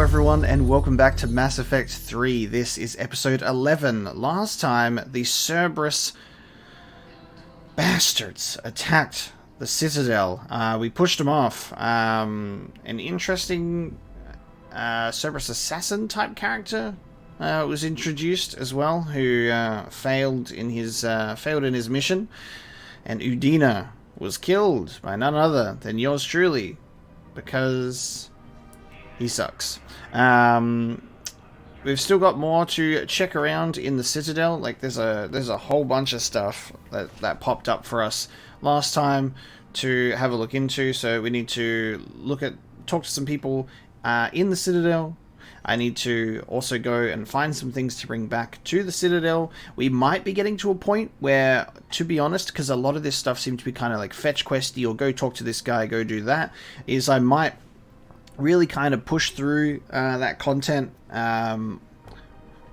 everyone, and welcome back to Mass Effect 3. This is episode 11. Last time, the Cerberus bastards attacked the Citadel. We pushed them off. An interesting Cerberus assassin type character was introduced as well, who failed in his mission, and Udina was killed by none other than yours truly, because he sucks. We've still got more to check around in the Citadel. Like there's a whole bunch of stuff that popped up for us last time to have a look into. So we need to talk to some people in the Citadel. I need to also go and find some things to bring back to the Citadel. We might be getting to a point where, to be honest, because a lot of this stuff seems to be kind of like fetch questy or go talk to this guy, go do that, is I might really kind of push through that content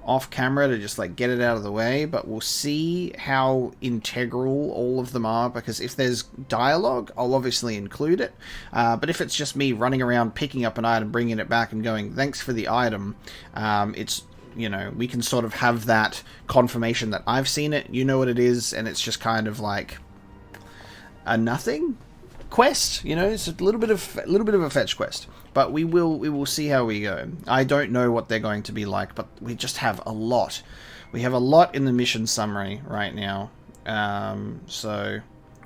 off camera to just like get it out of the way, but we'll see how integral all of them are, because if there's dialogue, I'll obviously include it, but if it's just me running around picking up an item, bringing it back and going thanks for the item, it's, you know, we can sort of have that confirmation that I've seen it, you know what it is, and it's just kind of like a nothing quest, you know. It's a little bit of a fetch quest, but we will see how we go. I don't know what they're going to be like, but we just have a lot. We have a lot in the mission summary right now, so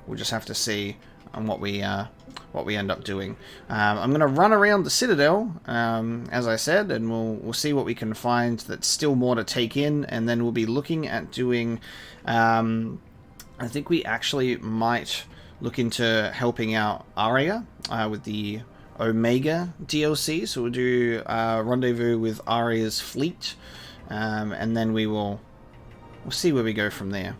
we'll just have to see on what we end up doing. I'm gonna run around the Citadel, as I said, and we'll see what we can find that's still more to take in, and then we'll be looking at doing. I think we actually might look into helping out Aria with the Omega DLC, so we'll do a rendezvous with Aria's fleet, and then we'll see where we go from there.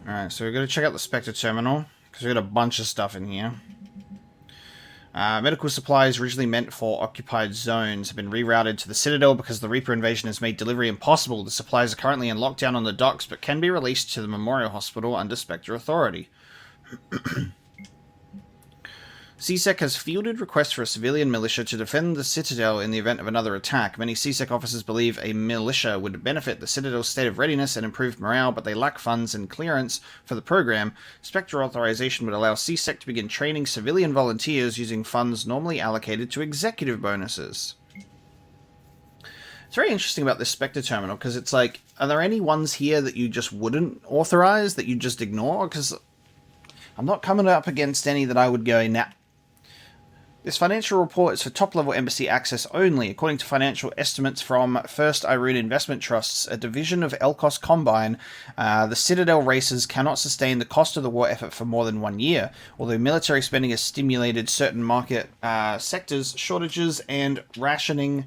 Alright, so we're going to check out the Specter Terminal, because we've got a bunch of stuff in here. Medical supplies originally meant for occupied zones have been rerouted to the Citadel because the Reaper invasion has made delivery impossible. The supplies are currently in lockdown on the docks, but can be released to the Memorial Hospital under Spectre authority. CSEC has fielded requests for a civilian militia to defend the Citadel in the event of another attack. Many CSEC officers believe a militia would benefit the Citadel's state of readiness and improve morale, but they lack funds and clearance for the program. Spectre authorization would allow CSEC to begin training civilian volunteers using funds normally allocated to executive bonuses. It's very interesting about this Specter Terminal, because it's like, are there any ones here that you just wouldn't authorize, that you just ignore? Because I'm not coming up against any that I would go, nah. This financial report is for top-level embassy access only. According to financial estimates from First Irene Investment Trusts, a division of Elcos Combine, the Citadel races cannot sustain the cost of the war effort for more than 1 year. Although military spending has stimulated certain market sectors, shortages and rationing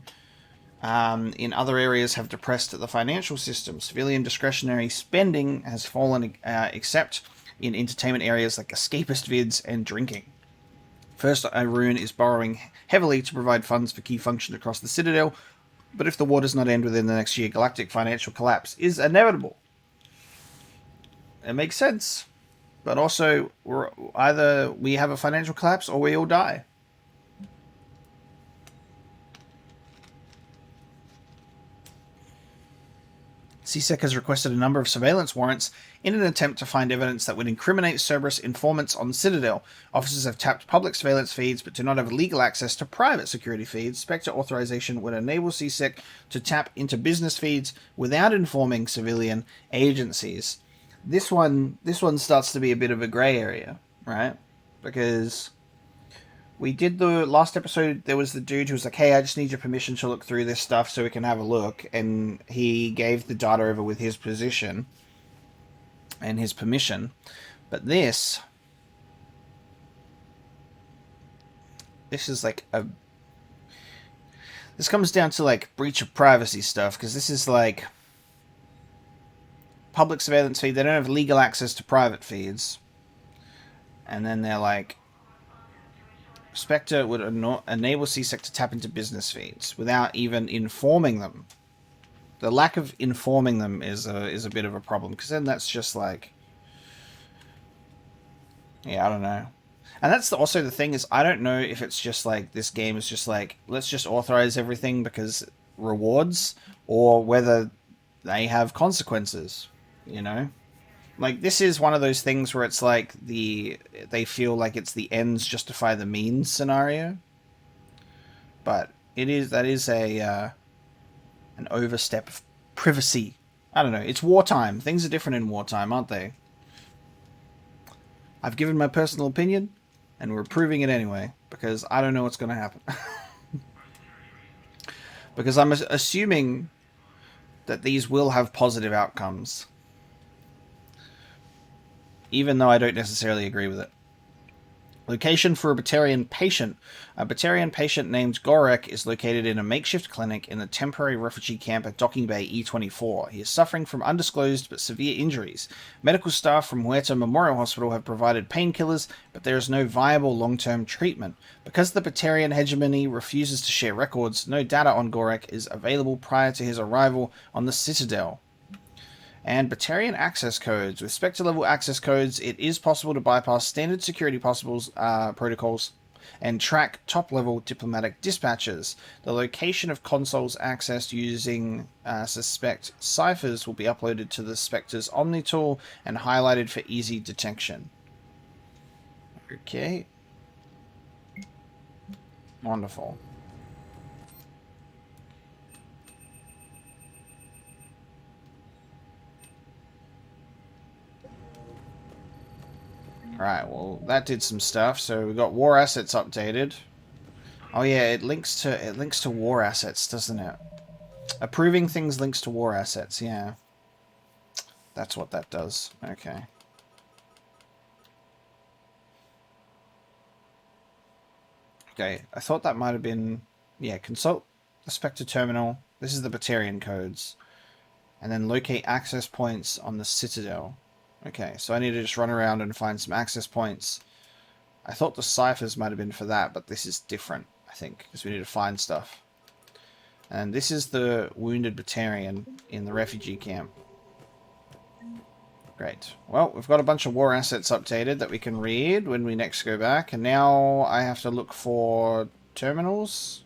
in other areas have depressed the financial system. Civilian discretionary spending has fallen, except in entertainment areas like escapist vids and drinking. First Irene is borrowing heavily to provide funds for key functions across the Citadel, but if the war does not end within the next year, galactic financial collapse is inevitable. It makes sense, but also either we have a financial collapse or we all die. CSEC has requested a number of surveillance warrants in an attempt to find evidence that would incriminate Cerberus informants on the Citadel. Officers have tapped public surveillance feeds but do not have legal access to private security feeds. Spectre authorization would enable CSEC to tap into business feeds without informing civilian agencies. This one starts to be a bit of a grey area, right? Because we did the last episode, there was the dude who was like, hey, I just need your permission to look through this stuff so we can have a look. And he gave the data over with his position and his permission. But this is like this comes down to like breach of privacy stuff, because this is like public surveillance feed. They don't have legal access to private feeds. And then they're like, Spectre would enable CSEC to tap into business feeds without even informing them. The lack of informing them is a bit of a problem, because then that's just like, yeah, I don't know. And that's also the thing is, I don't know if it's just like this game is just like, let's just authorize everything because rewards, or whether they have consequences, you know? Like, this is one of those things where it's like they feel like it's the ends justify the means scenario. But that is an overstep of privacy. I don't know. It's wartime. Things are different in wartime, aren't they? I've given my personal opinion, and we're proving it anyway, because I don't know what's going to happen. Because I'm assuming that these will have positive outcomes, even though I don't necessarily agree with it. Location for a Batarian patient. A Batarian patient named Gorek is located in a makeshift clinic in the temporary refugee camp at Docking Bay E24. He is suffering from undisclosed but severe injuries. Medical staff from Huerta Memorial Hospital have provided painkillers, but there is no viable long-term treatment. Because the Batarian hegemony refuses to share records, no data on Gorek is available prior to his arrival on the Citadel. And Batarian access codes. With Spectre-level access codes, it is possible to bypass standard security protocols and track top-level diplomatic dispatches. The location of consoles accessed using suspect ciphers will be uploaded to the Spectre's Omni tool and highlighted for easy detection. Okay. Wonderful. Right, well, that did some stuff. So we got war assets updated. Oh yeah, it links to war assets, doesn't it? Approving things links to war assets, yeah. That's what that does. Okay. Okay, I thought that might have been... Yeah, consult the Specter Terminal. This is the Batarian codes. And then locate access points on the Citadel. Okay, so I need to just run around and find some access points. I thought the ciphers might have been for that, but this is different, I think, because we need to find stuff. And this is the wounded Batarian in the refugee camp. Great. Well, we've got a bunch of war assets updated that we can read when we next go back, and now I have to look for terminals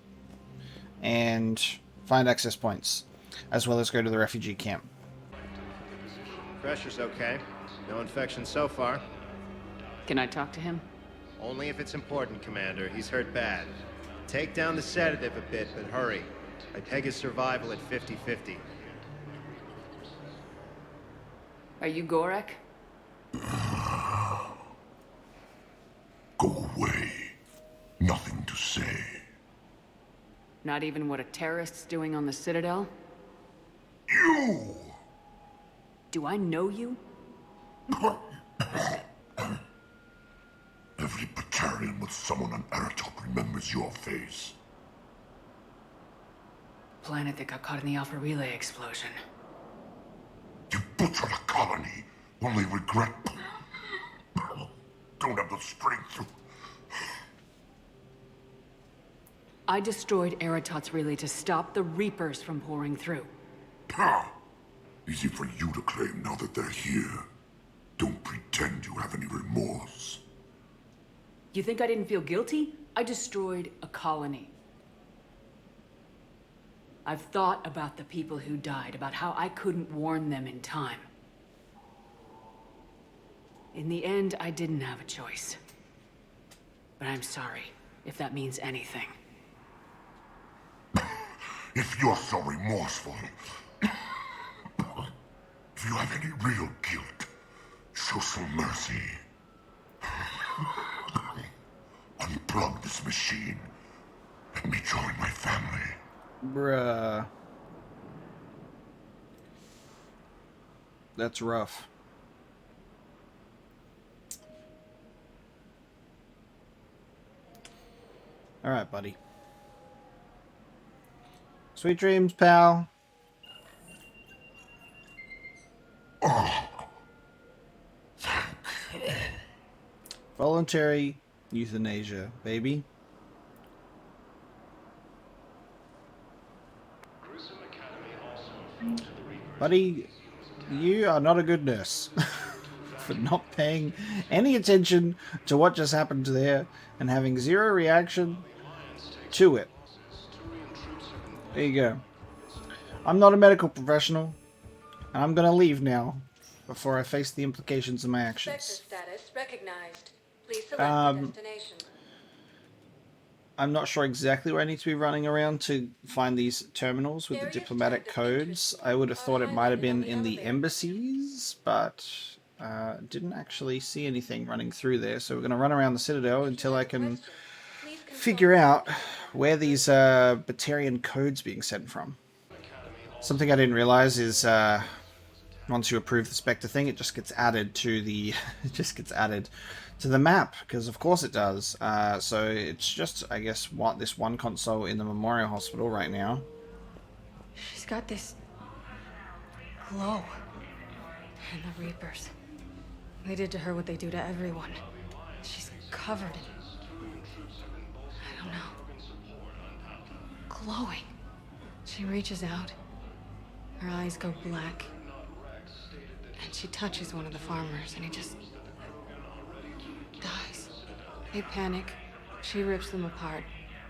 and find access points, as well as go to the refugee camp. Pressure's okay. No infection so far. Can I talk to him? Only if it's important, Commander. He's hurt bad. Take down the sedative a bit, but hurry. I peg his survival at 50-50. Are you Gorek? Go away. Nothing to say. Not even what a terrorist's doing on the Citadel? You! Do I know you? Every Batarian with someone on Eratop remembers your face. Planet that got caught in the Alpha Relay explosion. You butchered a colony, only regret... Don't have the strength to... I destroyed Eratot's relay to stop the Reapers from pouring through. Ha! Easy for you to claim now that they're here. Don't pretend you have any remorse. You think I didn't feel guilty? I destroyed a colony. I've thought about the people who died, about how I couldn't warn them in time. In the end, I didn't have a choice. But I'm sorry, if that means anything. If you're so remorseful... If you have any real guilt, show some mercy. Unplug this machine. Let me join my family. Bruh. That's rough. Alright, buddy. Sweet dreams, pal. Voluntary euthanasia, baby. Buddy, you are not a good nurse. for not paying any attention to what just happened there and having zero reaction to it. There you go. I'm not a medical professional, and I'm gonna leave now before I face the implications of my actions. Status recognized. Please select the destination. I'm not sure exactly where I need to be running around to find these terminals with the diplomatic codes. I would have thought it might have been in the embassies, but didn't actually see anything running through there. So we're going to run around the Citadel until I can figure out where these Batarian codes being sent from. Something I didn't realize is once you approve the Spectre thing, it just gets added to the to the map, because of course it does. So it's just, I guess, this one console in the Memorial Hospital right now. She's got this glow. And the Reapers. They did to her what they do to everyone. She's covered in, I don't know, glowing. She reaches out. Her eyes go black. And she touches one of the farmers, and he just dies. They panic. She rips them apart,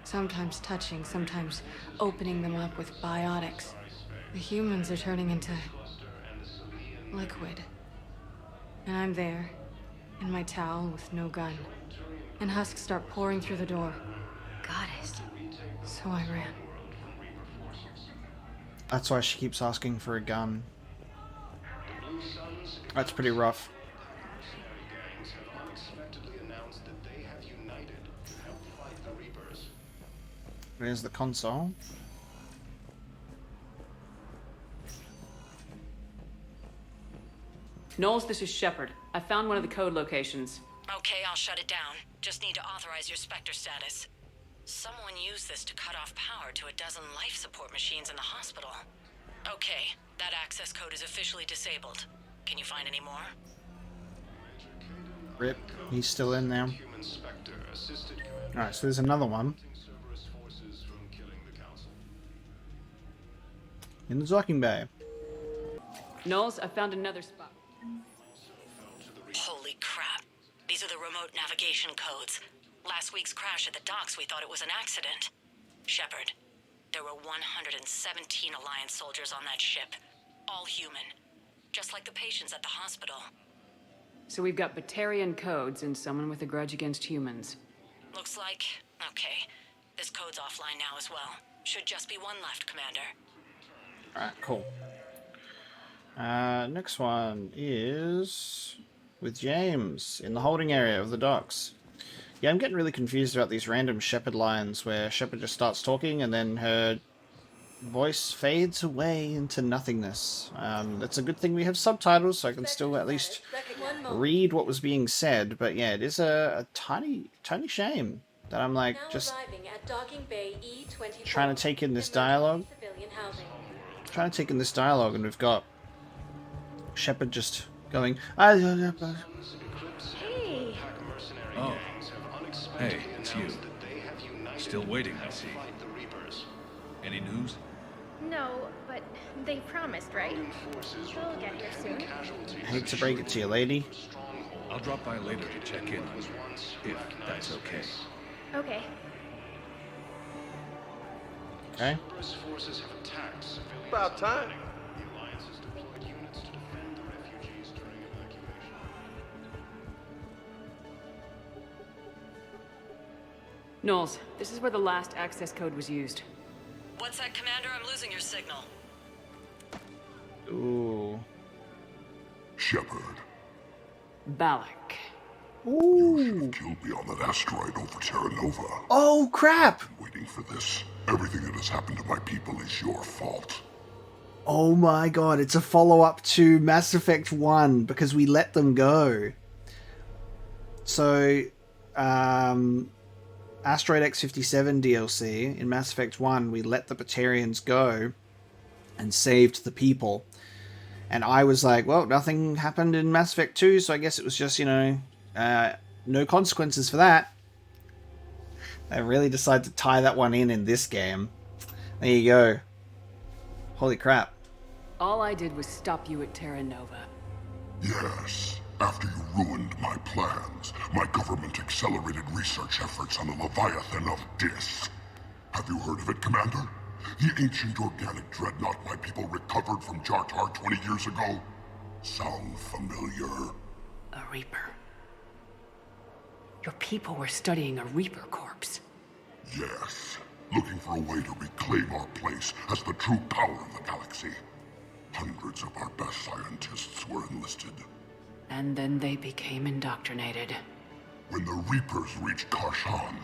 sometimes touching, sometimes opening them up with biotics. The humans are turning into liquid. And I'm there, in my towel with no gun. And husks start pouring through the door. Goddess. So I ran. That's why she keeps asking for a gun. That's pretty rough. There's the console. Knowles, this is Shepard. I found one of the code locations. Okay, I'll shut it down. Just need to authorize your Spectre status. Someone used this to cut off power to a dozen life support machines in the hospital. Okay, that access code is officially disabled. Can you find any more? Rip, he's still in there. Alright, so there's another one. In the docking bay. Knowles, I found another spot. Holy crap. These are the remote navigation codes. Last week's crash at the docks, we thought it was an accident. Shepard, there were 117 Alliance soldiers on that ship. All human. Just like the patients at the hospital. So we've got Batarian codes and someone with a grudge against humans. Looks like... Okay. This code's offline now as well. Should just be one left, Commander. Alright, cool. Next one is with James in the holding area of the docks. Yeah, I'm getting really confused about these random Shepard lines where Shepard just starts talking and then her voice fades away into nothingness. It's a good thing we have subtitles, so I can still at least read what was being said. But yeah, it is a tiny shame that I'm like just trying to take in this dialogue. And we've got Shepard just going, Hey! Oh. Hey, it's you. Still waiting, I see. Any news? No, but they promised, right? They'll get here soon. I hate to break it to you, lady. I'll drop by later to check in, if that's okay. Okay. Okay. About time. Knowles, this is where the last access code was used. What's that, Commander? I'm losing your signal. Ooh. Shepard, Balak. you killed me on that asteroid over Terra Nova. Oh, crap! Waiting for this. Everything that has happened to my people is your fault. Oh my god, it's a follow-up to Mass Effect 1, because we let them go. So, Asteroid X-57 DLC, in Mass Effect 1, we let the Batarians go and saved the people. And I was like, well, nothing happened in Mass Effect 2, so I guess it was just, you know, no consequences for that. They really decided to tie that one in this game. There you go. Holy crap. All I did was stop you at Terra Nova. Yes, After you ruined my plans, my government accelerated research efforts on the Leviathan of Dis. Have you heard of it, Commander? The ancient organic dreadnought my people recovered from Jartar 20 years ago? Sound familiar? A Reaper. Your people were studying a Reaper corpse. Yes. Looking for a way to reclaim our place as the true power of the galaxy. Hundreds of our best scientists were enlisted. And then they became indoctrinated. When the Reapers reached Karshan,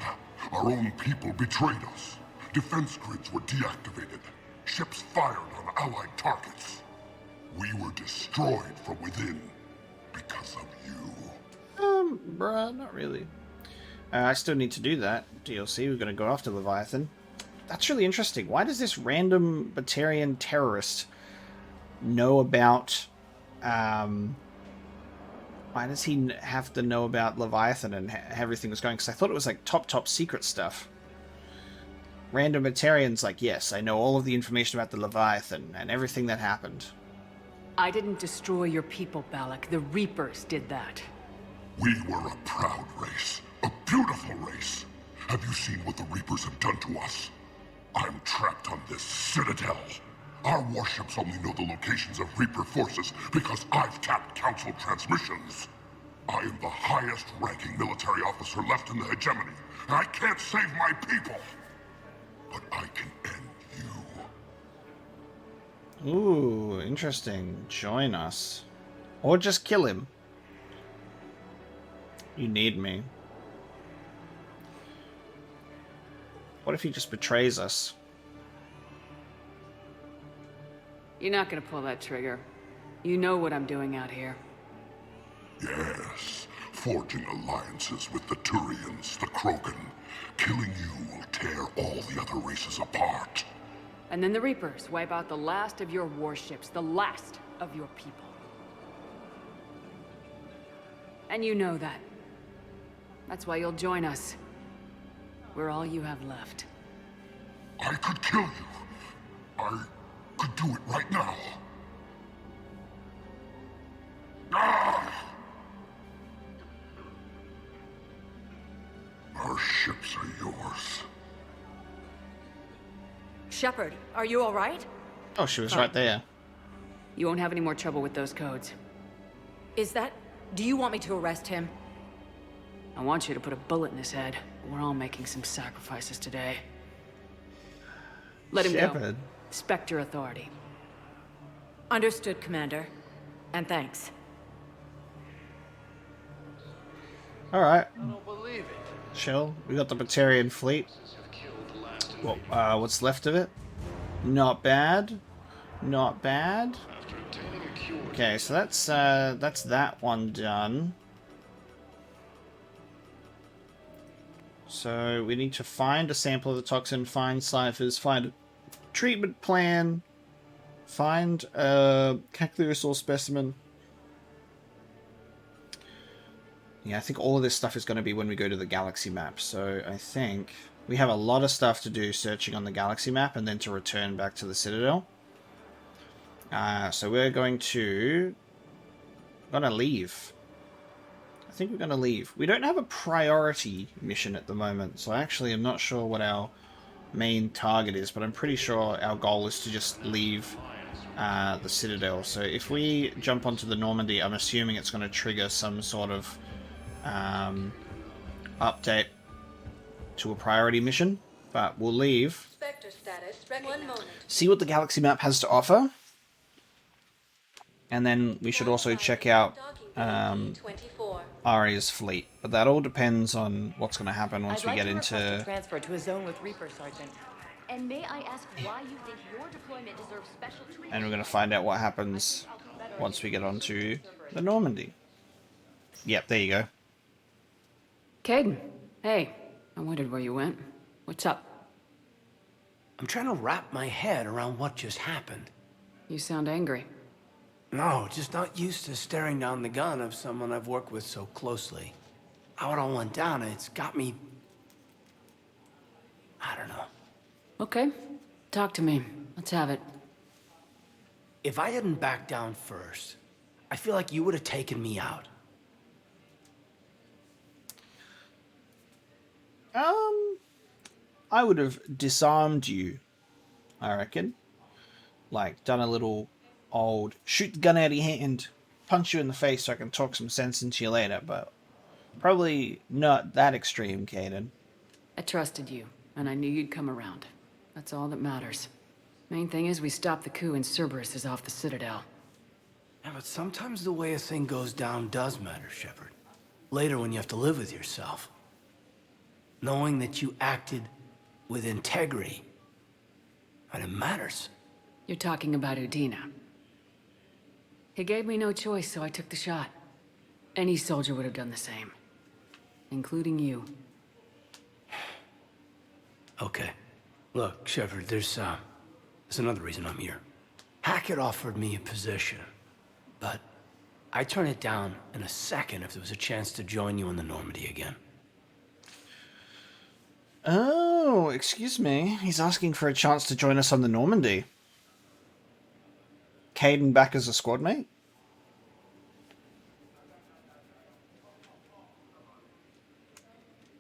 our own people betrayed us. Defense grids were deactivated. Ships fired on Allied targets. We were destroyed from within because of you. Bruh, not really. I still need to do that. DLC, we're going to go after Leviathan. That's really interesting. Why does this random Batarian terrorist know about... why does he have to know about Leviathan and everything that's going? Because I thought it was like top secret stuff. Random Batarian's like, yes, I know all of the information about the Leviathan and everything that happened. I didn't destroy your people, Balak. The Reapers did that. We were a proud race. A beautiful race. Have you seen what the Reapers have done to us? I'm trapped on this citadel. Our warships only know the locations of Reaper forces because I've tapped Council transmissions. I am the highest-ranking military officer left in the hegemony, and I can't save my people. But I can end you. Ooh, interesting. Join us. Or just kill him. You need me. What if he just betrays us? You're not gonna pull that trigger. You know what I'm doing out here. Yes, forging alliances with the Turians, the Krogan. Killing you will tear all the other races apart. And then the Reapers wipe out the last of your warships, the last of your people. And you know that. That's why you'll join us. We're all you have left. I could kill you. I could do it right now. Ah! Our ships are yours. Shepard, are you all right? Oh, she was right there. You won't have any more trouble with those codes. Is that... Do you want me to arrest him? I want you to put a bullet in his head. We're all making some sacrifices today. Let him go. Shepard. Specter Authority. Understood, Commander. And thanks. Alright. I don't believe it. Chill. We got the Batarian fleet. Well, what's left of it? Not bad. Not bad. Okay, so that's that one done. So we need to find a sample of the toxin, find ciphers, find a treatment plan, find a Cacliusaur specimen. Yeah, I think all of this stuff is going to be when we go to the galaxy map. So I think we have a lot of stuff to do searching on the galaxy map and then to return back to the Citadel. So we're going to leave. I think we're going to leave. We don't have a priority mission at the moment, so actually I'm not sure what our main target is, but I'm pretty sure our goal is to just leave the Citadel. So if we jump onto the Normandy, I'm assuming it's going to trigger some sort of update to a priority mission, but we'll leave. Specter status, 1 moment. See what the galaxy map has to offer, and then we should also check out Aria's fleet, but that all depends on what's going to happen once we get into... transfer to a zone with Reaper, Sergeant. And may I ask why you think your deployment deserves special treatment? And we're going to find out what happens once we get onto the Normandy. Yep, there you go. Caden, hey. I wondered where you went. What's up? I'm trying to wrap my head around what just happened. You sound angry. No, just not used to staring down the gun of someone I've worked with so closely. How it all went down, it's got me... I don't know. Okay. Talk to me. Let's have it. If I hadn't backed down first, I feel like you would have taken me out. I would have disarmed you, I reckon. Like, done a little old shoot the gun out of your hand, punch you in the face so I can talk some sense into you later, but probably not that extreme, Caden. I trusted you, and I knew you'd come around. That's all that matters. Main thing is we stopped the coup and Cerberus is off the Citadel. Yeah, but sometimes the way a thing goes down does matter, Shepard. Later when you have to live with yourself. Knowing that you acted with integrity, and it matters. You're talking about Udina. He gave me no choice, so I took the shot. Any soldier would have done the same. Including you. Okay. Look, Shepard, there's another reason I'm here. Hackett offered me a position, but I'd turn it down in a second if there was a chance to join you in the Normandy again. Oh, excuse me. He's asking for a chance to join us on the Normandy. Caden back as a squad mate?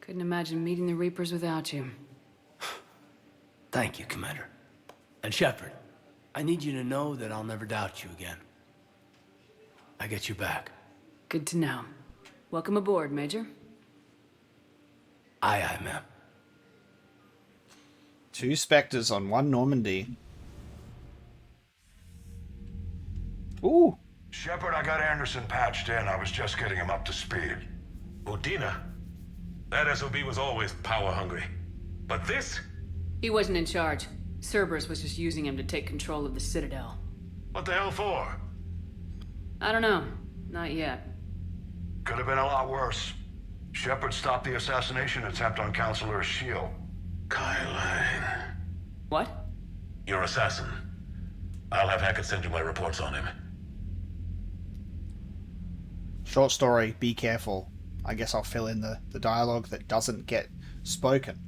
Couldn't imagine meeting the Reapers without you. Thank you, Commander. And Shepard, I need you to know that I'll never doubt you again. I get you back. Good to know. Welcome aboard, Major. Aye, aye, ma'am. 2 Spectres on 1 Normandy. Ooh. Shepard, I got Anderson patched in. I was just getting him up to speed. Udina? That SOB was always power-hungry. But this? He wasn't in charge. Cerberus was just using him to take control of the Citadel. What the hell for? I don't know. Not yet. Could have been a lot worse. Shepard stopped the assassination attempt on Counselor Shield. Kai Lang. What? Your assassin. I'll have Hackett send you my reports on him. Short story, be careful. I guess I'll fill in the dialogue that doesn't get spoken.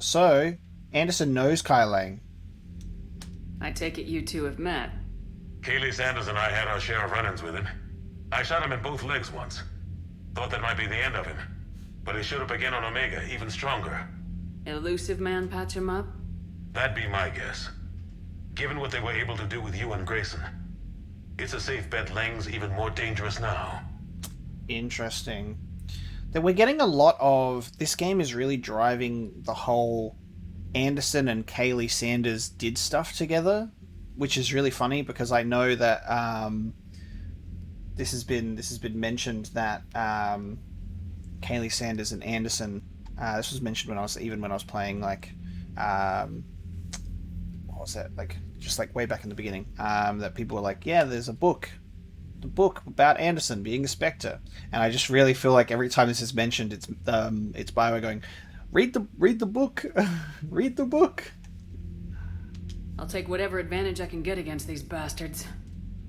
So, Anderson knows Kai Lang. I take it you two have met. Kaylee Sanders and I had our share of run-ins with him. I shot him in both legs once. Thought that might be the end of him. But he showed up again on Omega, even stronger. Elusive man patch him up? That'd be my guess. Given what they were able to do with you and Grayson. It's a safe bet Lang's even more dangerous now. Interesting. That we're getting a lot of... This game is really driving the whole Anderson and Kaylee Sanders did stuff together, which is really funny because I know that this has been mentioned that Kaylee Sanders and Anderson. This was mentioned when I was playing like what was that, like just like way back in the beginning, that people were like, yeah, there's the book about Anderson being a Spectre, and I just really feel like every time this is mentioned, it's Bioware going, read the book, read the book. I'll take whatever advantage I can get against these bastards.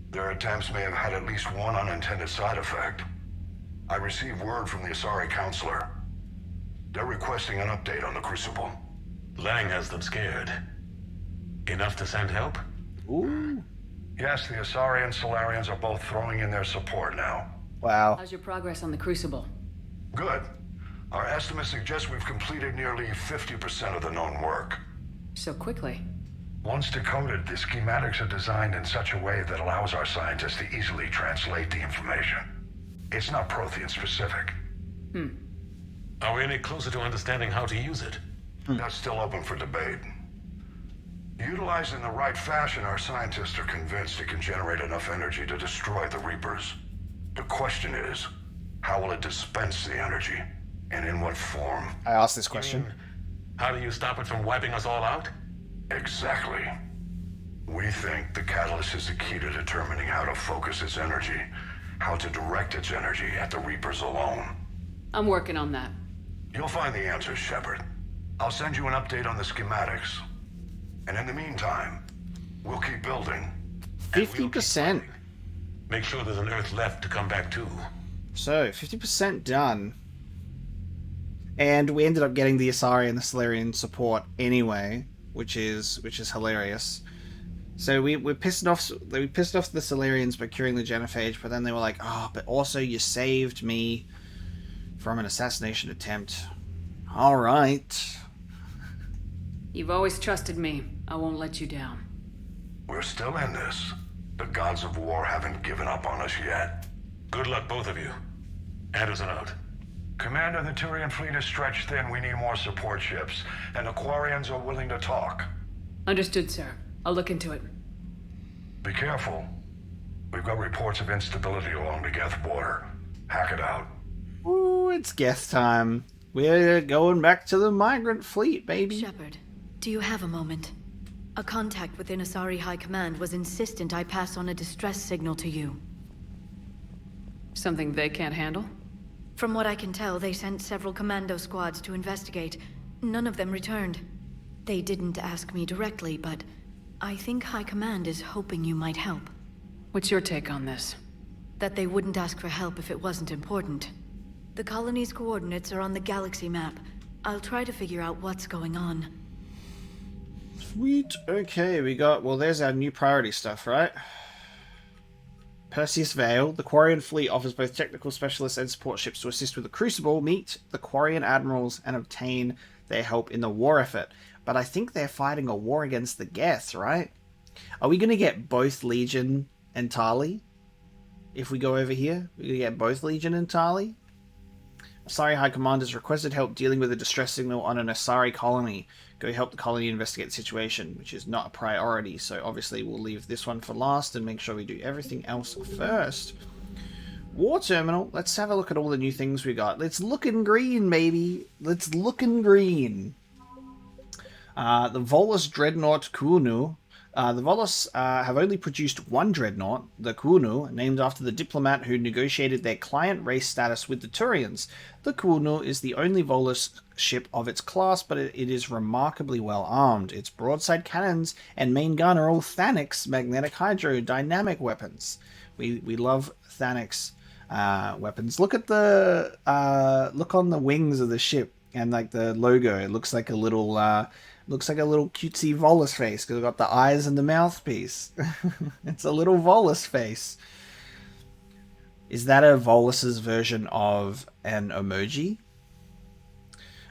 Their attempts may have had at least one unintended side effect. I received word from the Asari Counselor. They're requesting an update on the Crucible. Lang has them scared. Enough to send help? Ooh. Yes, the Asari and Solarians are both throwing in their support now. Wow. How's your progress on the Crucible? Good. Our estimates suggest we've completed nearly 50% of the known work. So quickly? Once decoded, the schematics are designed in such a way that allows our scientists to easily translate the information. It's not Prothean specific. Are we any closer to understanding how to use it? That's still open for debate. Utilized in the right fashion, our scientists are convinced it can generate enough energy to destroy the Reapers. The question is, how will it dispense the energy? And in what form? I asked this question. How do you stop it from wiping us all out? Exactly. We think the catalyst is the key to determining how to focus its energy, how to direct its energy at the Reapers alone. I'm working on that. You'll find the answers, Shepard. I'll send you an update on the schematics. And in the meantime, we'll keep building. 50%. Make sure there's an Earth left to come back to. So, 50% done. And we ended up getting the Asari and the Solarian support anyway, which is hilarious. So we pissed off the Solarians by curing the genophage, but then they were like, oh, but also you saved me from an assassination attempt. Alright. You've always trusted me. I won't let you down. We're still in this. The gods of war haven't given up on us yet. Good luck, both of you. Anderson out. Commander, the Turian fleet is stretched thin. We need more support ships. And the Quarians are willing to talk. Understood, sir. I'll look into it. Be careful. We've got reports of instability along the Geth border. Hack it out. Ooh, it's Geth time. We're going back to the migrant fleet, baby. Shepard, do you have a moment? A contact within Asari High Command was insistent I pass on a distress signal to you. Something they can't handle? From what I can tell, they sent several commando squads to investigate. None of them returned. They didn't ask me directly, but I think High Command is hoping you might help. What's your take on this? That they wouldn't ask for help if it wasn't important. The colony's coordinates are on the galaxy map. I'll try to figure out what's going on. Sweet. Okay, we got... Well, there's our new priority stuff, right? Perseus Vale. The Quarian fleet offers both technical specialists and support ships to assist with the Crucible. Meet the Quarian admirals and obtain their help in the war effort. But I think they're fighting a war against the Geth, right? Are we going to get both Legion and Tali? If we go over here, we're going to get both Legion and Tali? Asari High Command has requested help dealing with a distress signal on an Asari colony. Go help the colony investigate the situation, which is not a priority, so obviously we'll leave this one for last and make sure we do everything else first. War Terminal, let's have a look at all the new things we got. Let's looking green, baby. Let's looking green. The Volus Dreadnought Kuunu. The Volus have only produced one Dreadnought, the Kuunu, named after the diplomat who negotiated their client race status with the Turians. The Kuunu is the only Volus ship of its class, but it is remarkably well armed. Its broadside cannons and main gun are all Thanix magnetic hydrodynamic weapons. We love Thanix weapons. Look at the look on the wings of the ship and like the logo. It looks like a little cutesy Volus face because we've got the eyes and the mouthpiece. It's a little Volus face. Is that a Volus's version of an emoji?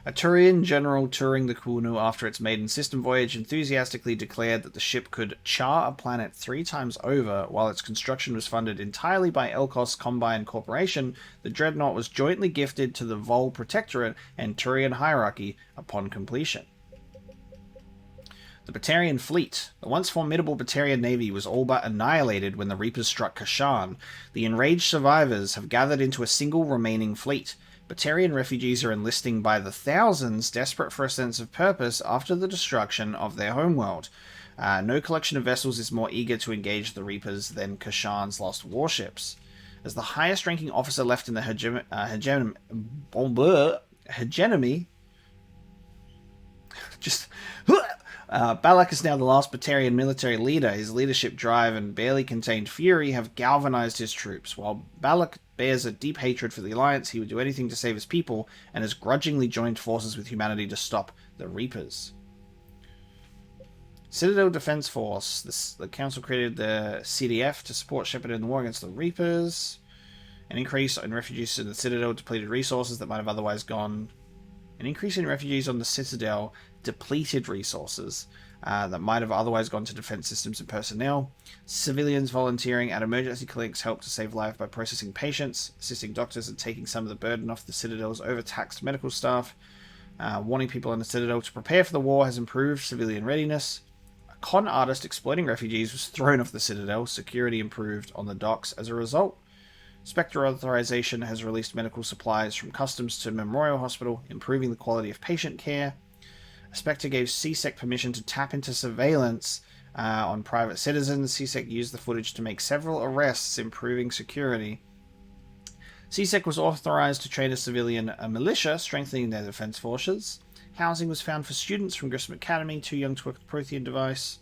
A Turian general touring the Kuunu after its maiden system voyage enthusiastically declared that the ship could char a planet 3 times over. While its construction was funded entirely by Elkos Combine Corporation, the Dreadnought was jointly gifted to the Vol Protectorate and Turian hierarchy upon completion. The Batarian fleet. The once formidable Batarian navy was all but annihilated when the Reapers struck Kashan. The enraged survivors have gathered into a single remaining fleet. Batarian refugees are enlisting by the thousands, desperate for a sense of purpose after the destruction of their homeworld. No collection of vessels is more eager to engage the Reapers than Kashan's lost warships. As the highest-ranking officer left in the hegemony, Balak is now the last Batarian military leader. His leadership drive and barely contained fury have galvanized his troops. While Balak bears a deep hatred for the Alliance, he would do anything to save his people and has grudgingly joined forces with humanity to stop the Reapers. Citadel Defense Force. The Council created the CDF to support Shepard in the war against the Reapers. An increase in refugees in the Citadel depleted resources that might have otherwise gone... An increase in refugees on the Citadel depleted resources that might have otherwise gone to defense systems and personnel. Civilians volunteering at emergency clinics help to save life by processing patients, assisting doctors and taking some of the burden off the Citadel's overtaxed medical staff. Warning people in the Citadel to prepare for the war has improved civilian readiness. A con artist exploiting refugees was thrown off the Citadel. Security improved on the docks as a result. Specter Authorization has released medical supplies from Customs to Memorial Hospital, improving the quality of patient care. Spectre gave CSEC permission to tap into surveillance on private citizens. CSEC used the footage to make several arrests, improving security. CSEC was authorized to train a militia, strengthening their defense forces. Housing was found for students from Grissom Academy, too young to work with the Prothean device.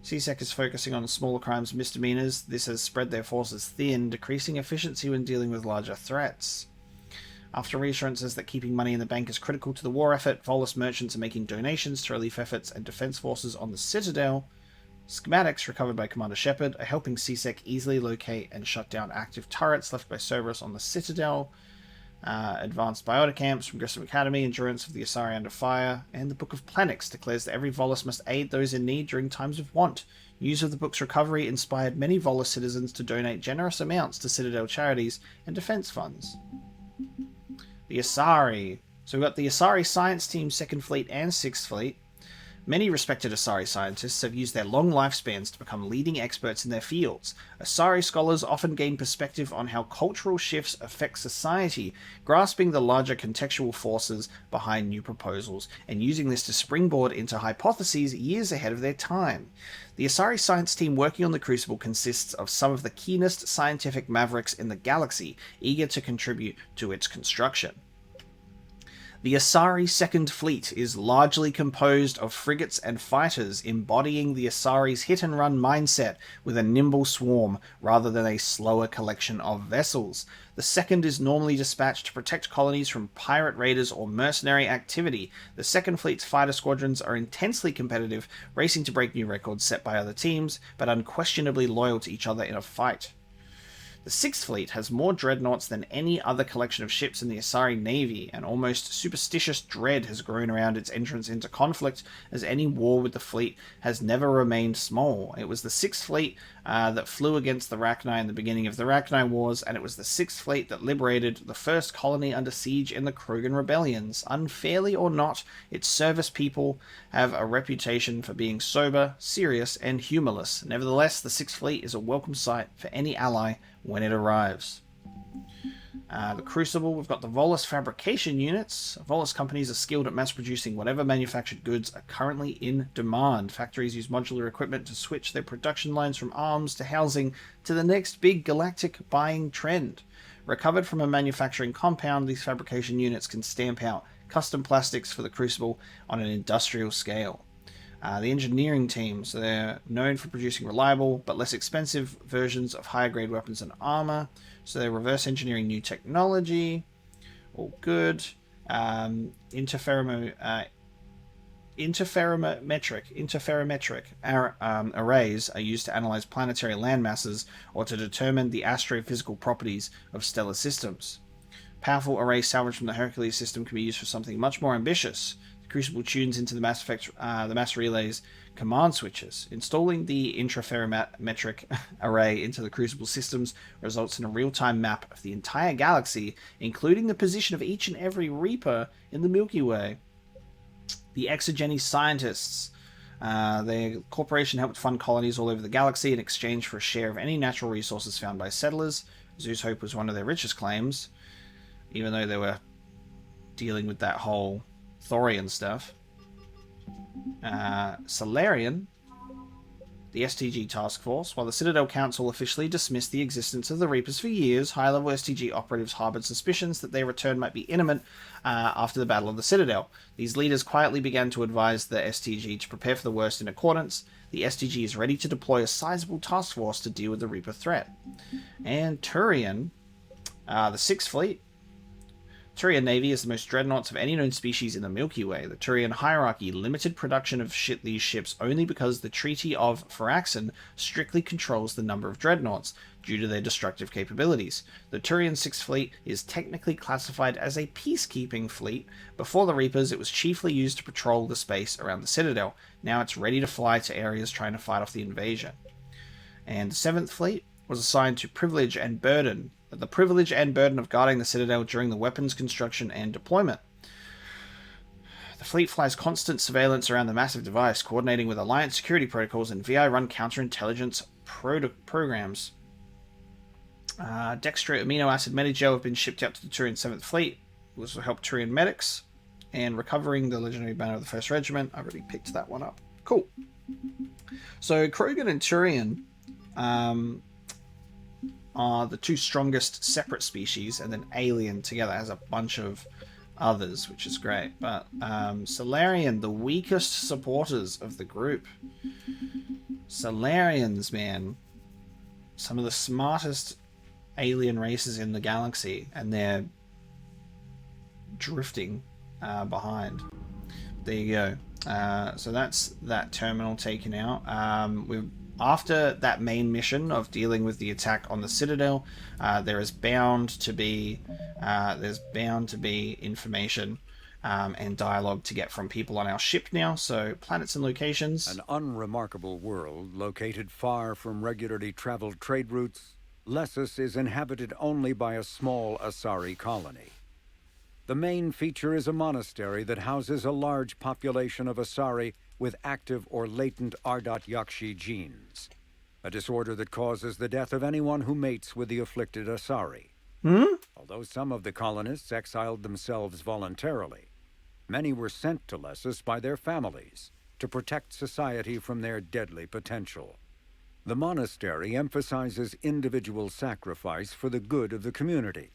CSEC is focusing on smaller crimes and misdemeanors. This has spread their forces thin, decreasing efficiency when dealing with larger threats. After reassurances that keeping money in the bank is critical to the war effort, Volus merchants are making donations to relief efforts and defense forces on the Citadel. Schematics recovered by Commander Shepard are helping CSEC easily locate and shut down active turrets left by Cerberus on the Citadel. Advanced Biodecamps from Grissom Academy, Endurance of the Asari Under Fire, and the Book of Planix declares that every Volus must aid those in need during times of want. News of the book's recovery inspired many Volus citizens to donate generous amounts to Citadel charities and defense funds. The Asari. So we've got the Asari Science Team, 2nd Fleet, and 6th Fleet. Many respected Asari scientists have used their long lifespans to become leading experts in their fields. Asari scholars often gain perspective on how cultural shifts affect society, grasping the larger contextual forces behind new proposals, and using this to springboard into hypotheses years ahead of their time. The Asari science team working on the Crucible consists of some of the keenest scientific mavericks in the galaxy, eager to contribute to its construction. The Asari 2nd Fleet is largely composed of frigates and fighters, embodying the Asari's hit-and-run mindset with a nimble swarm rather than a slower collection of vessels. The 2nd is normally dispatched to protect colonies from pirate raiders or mercenary activity. The 2nd Fleet's fighter squadrons are intensely competitive, racing to break new records set by other teams, but unquestionably loyal to each other in a fight. The 6th Fleet has more dreadnoughts than any other collection of ships in the Asari Navy, and almost superstitious dread has grown around its entrance into conflict, as any war with the fleet has never remained small. It was the 6th Fleet that flew against the Rachni in the beginning of the Rachni Wars, and it was the 6th Fleet that liberated the first colony under siege in the Krogan rebellions. Unfairly or not, its service people have a reputation for being sober, serious, and humorless. Nevertheless, the 6th Fleet is a welcome sight for any ally when it arrives. The Crucible, we've got the Volus fabrication units. Volus companies are skilled at mass producing whatever manufactured goods are currently in demand. Factories use modular equipment to switch their production lines from arms to housing to the next big galactic buying trend. Recovered from a manufacturing compound, these fabrication units can stamp out custom plastics for the Crucible on an industrial scale. The engineering teams, they're known for producing reliable but less expensive versions of higher grade weapons and armor. So they're reverse engineering new technology. All good. Interferometric arrays are used to analyze planetary landmasses or to determine the astrophysical properties of stellar systems. Powerful arrays salvaged from the Hercules system can be used for something much more ambitious. Crucible tunes into the mass relays command switches. Installing the interferometric array into the Crucible systems results in a real-time map of the entire galaxy, including the position of each and every Reaper in the Milky Way. The Exogeny scientists. The corporation helped fund colonies all over the galaxy in exchange for a share of any natural resources found by settlers. Zeus Hope was one of their richest claims, even though they were dealing with that whole Thorian stuff. Solarian, the STG task force. While the Citadel Council officially dismissed the existence of the Reapers for years, high-level STG operatives harbored suspicions that their return might be imminent after the Battle of the Citadel. These leaders quietly began to advise the STG to prepare for the worst in accordance. The STG is ready to deploy a sizable task force to deal with the Reaper threat. And Turian, the 6th Fleet. Turian Navy is the most dreadnoughts of any known species in the Milky Way. The Turian hierarchy limited production of these ships only because the Treaty of Faraxon strictly controls the number of dreadnoughts due to their destructive capabilities. The Turian 6th Fleet is technically classified as a peacekeeping fleet. Before the Reapers, it was chiefly used to patrol the space around the Citadel. Now it's ready to fly to areas trying to fight off the invasion. And the 7th Fleet was assigned to privilege and burden. The privilege and burden of guarding the Citadel during the weapons construction and deployment. The fleet flies constant surveillance around the massive device, coordinating with Alliance security protocols and VI-run counterintelligence programs. Dextro amino acid metagel have been shipped out to the Turian 7th Fleet. This will help Turian medics. And recovering the legendary banner of the 1st Regiment. I've already picked that one up. Cool. So Krogan and Turian are the two strongest separate species, and then Alien together has a bunch of others, which is great. But Solarian, the weakest supporters of the group. Solarians, man. Some of the smartest alien races in the galaxy, and they're drifting behind. There you go. So that's that terminal taken out. after that main mission of dealing with the attack on the Citadel, there is bound to be information and dialogue to get from people on our ship now. So planets and locations. An unremarkable world located far from regularly traveled trade routes, Lessus is inhabited only by a small Asari colony. The main feature is a monastery that houses a large population of Asari with active or latent Ardat Yakshi genes, a disorder that causes the death of anyone who mates with the afflicted Asari. Although some of the colonists exiled themselves voluntarily, many were sent to Lessus by their families to protect society from their deadly potential. The monastery emphasizes individual sacrifice for the good of the community.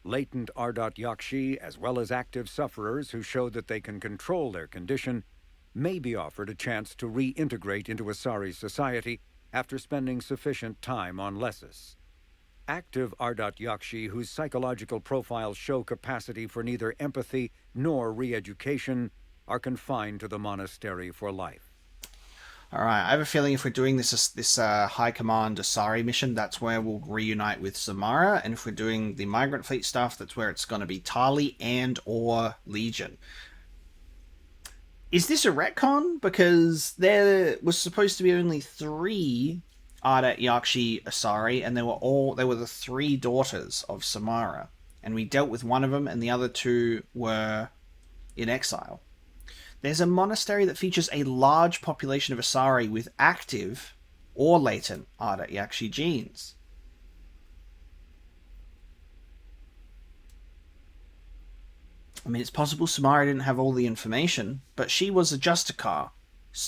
Latent Ardat Yakshi, as well as active sufferers who show that they can control their condition, may be offered a chance to reintegrate into Asari society after spending sufficient time on Lessus. Active Ardat Yakshi whose psychological profiles show capacity for neither empathy nor re-education are confined to the monastery for life. Alright, I have a feeling if we're doing this High Command Asari mission, that's where we'll reunite with Samara, and if we're doing the Migrant Fleet stuff, that's where it's going to be Tali and or Legion. Is this a retcon? Because there was supposed to be only 3 Ardat Yakshi Asari, and they were the 3 daughters of Samara, and we dealt with one of them, and the other 2 were in exile. There's a monastery that features a large population of Asari with active or latent Ardat Yakshi genes. I mean, it's possible Samara didn't have all the information, but she was a Justicar.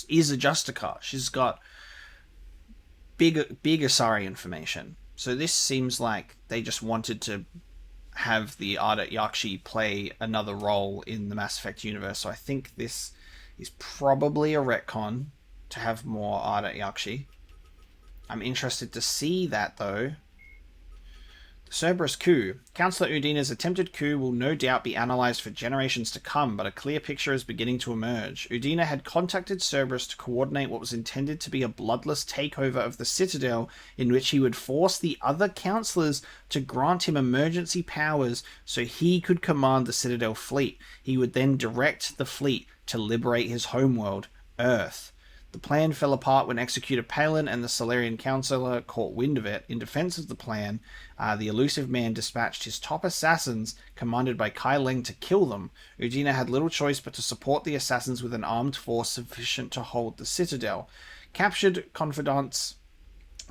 Is a Justicar. She's got big Asari information. So this seems like they just wanted to have the Ardat Yakshi play another role in the Mass Effect universe. So I think this is probably a retcon to have more Ardat Yakshi. I'm interested to see that, though. The Cerberus coup. Councillor Udina's attempted coup will no doubt be analysed for generations to come, but a clear picture is beginning to emerge. Udina had contacted Cerberus to coordinate what was intended to be a bloodless takeover of the Citadel, in which he would force the other councillors to grant him emergency powers so he could command the Citadel fleet. He would then direct the fleet to liberate his homeworld, Earth. The plan fell apart when Executor Palin and the Solarian Councillor caught wind of it. In defense of the plan, the elusive man dispatched his top assassins, commanded by Kai Leng, to kill them. Udina had little choice but to support the assassins with an armed force sufficient to hold the Citadel. Captured confidants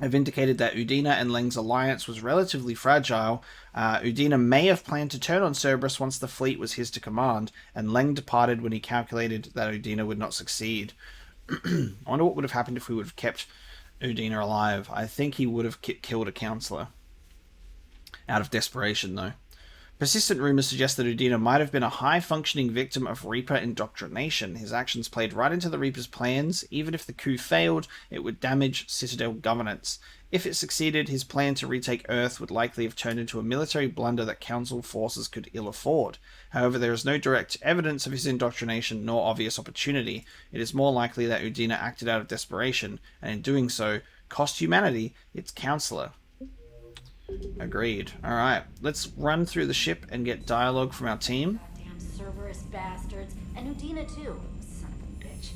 have indicated that Udina and Leng's alliance was relatively fragile. Udina may have planned to turn on Cerberus once the fleet was his to command, and Leng departed when he calculated that Udina would not succeed. I wonder what would have happened if we would have kept Udina alive. I think he would have killed a councillor. Out of desperation, though. Persistent rumours suggest that Udina might have been a high-functioning victim of Reaper indoctrination. His actions played right into the Reaper's plans. Even if the coup failed, it would damage Citadel governance. If it succeeded, his plan to retake Earth would likely have turned into a military blunder that Council forces could ill afford. However, there is no direct evidence of his indoctrination nor obvious opportunity. It is more likely that Udina acted out of desperation, and in doing so, cost humanity its councillor. Agreed. Alright, let's run through the ship and get dialogue from our team. Damn Cerberus bastards. And Udina too. Son of a bitch.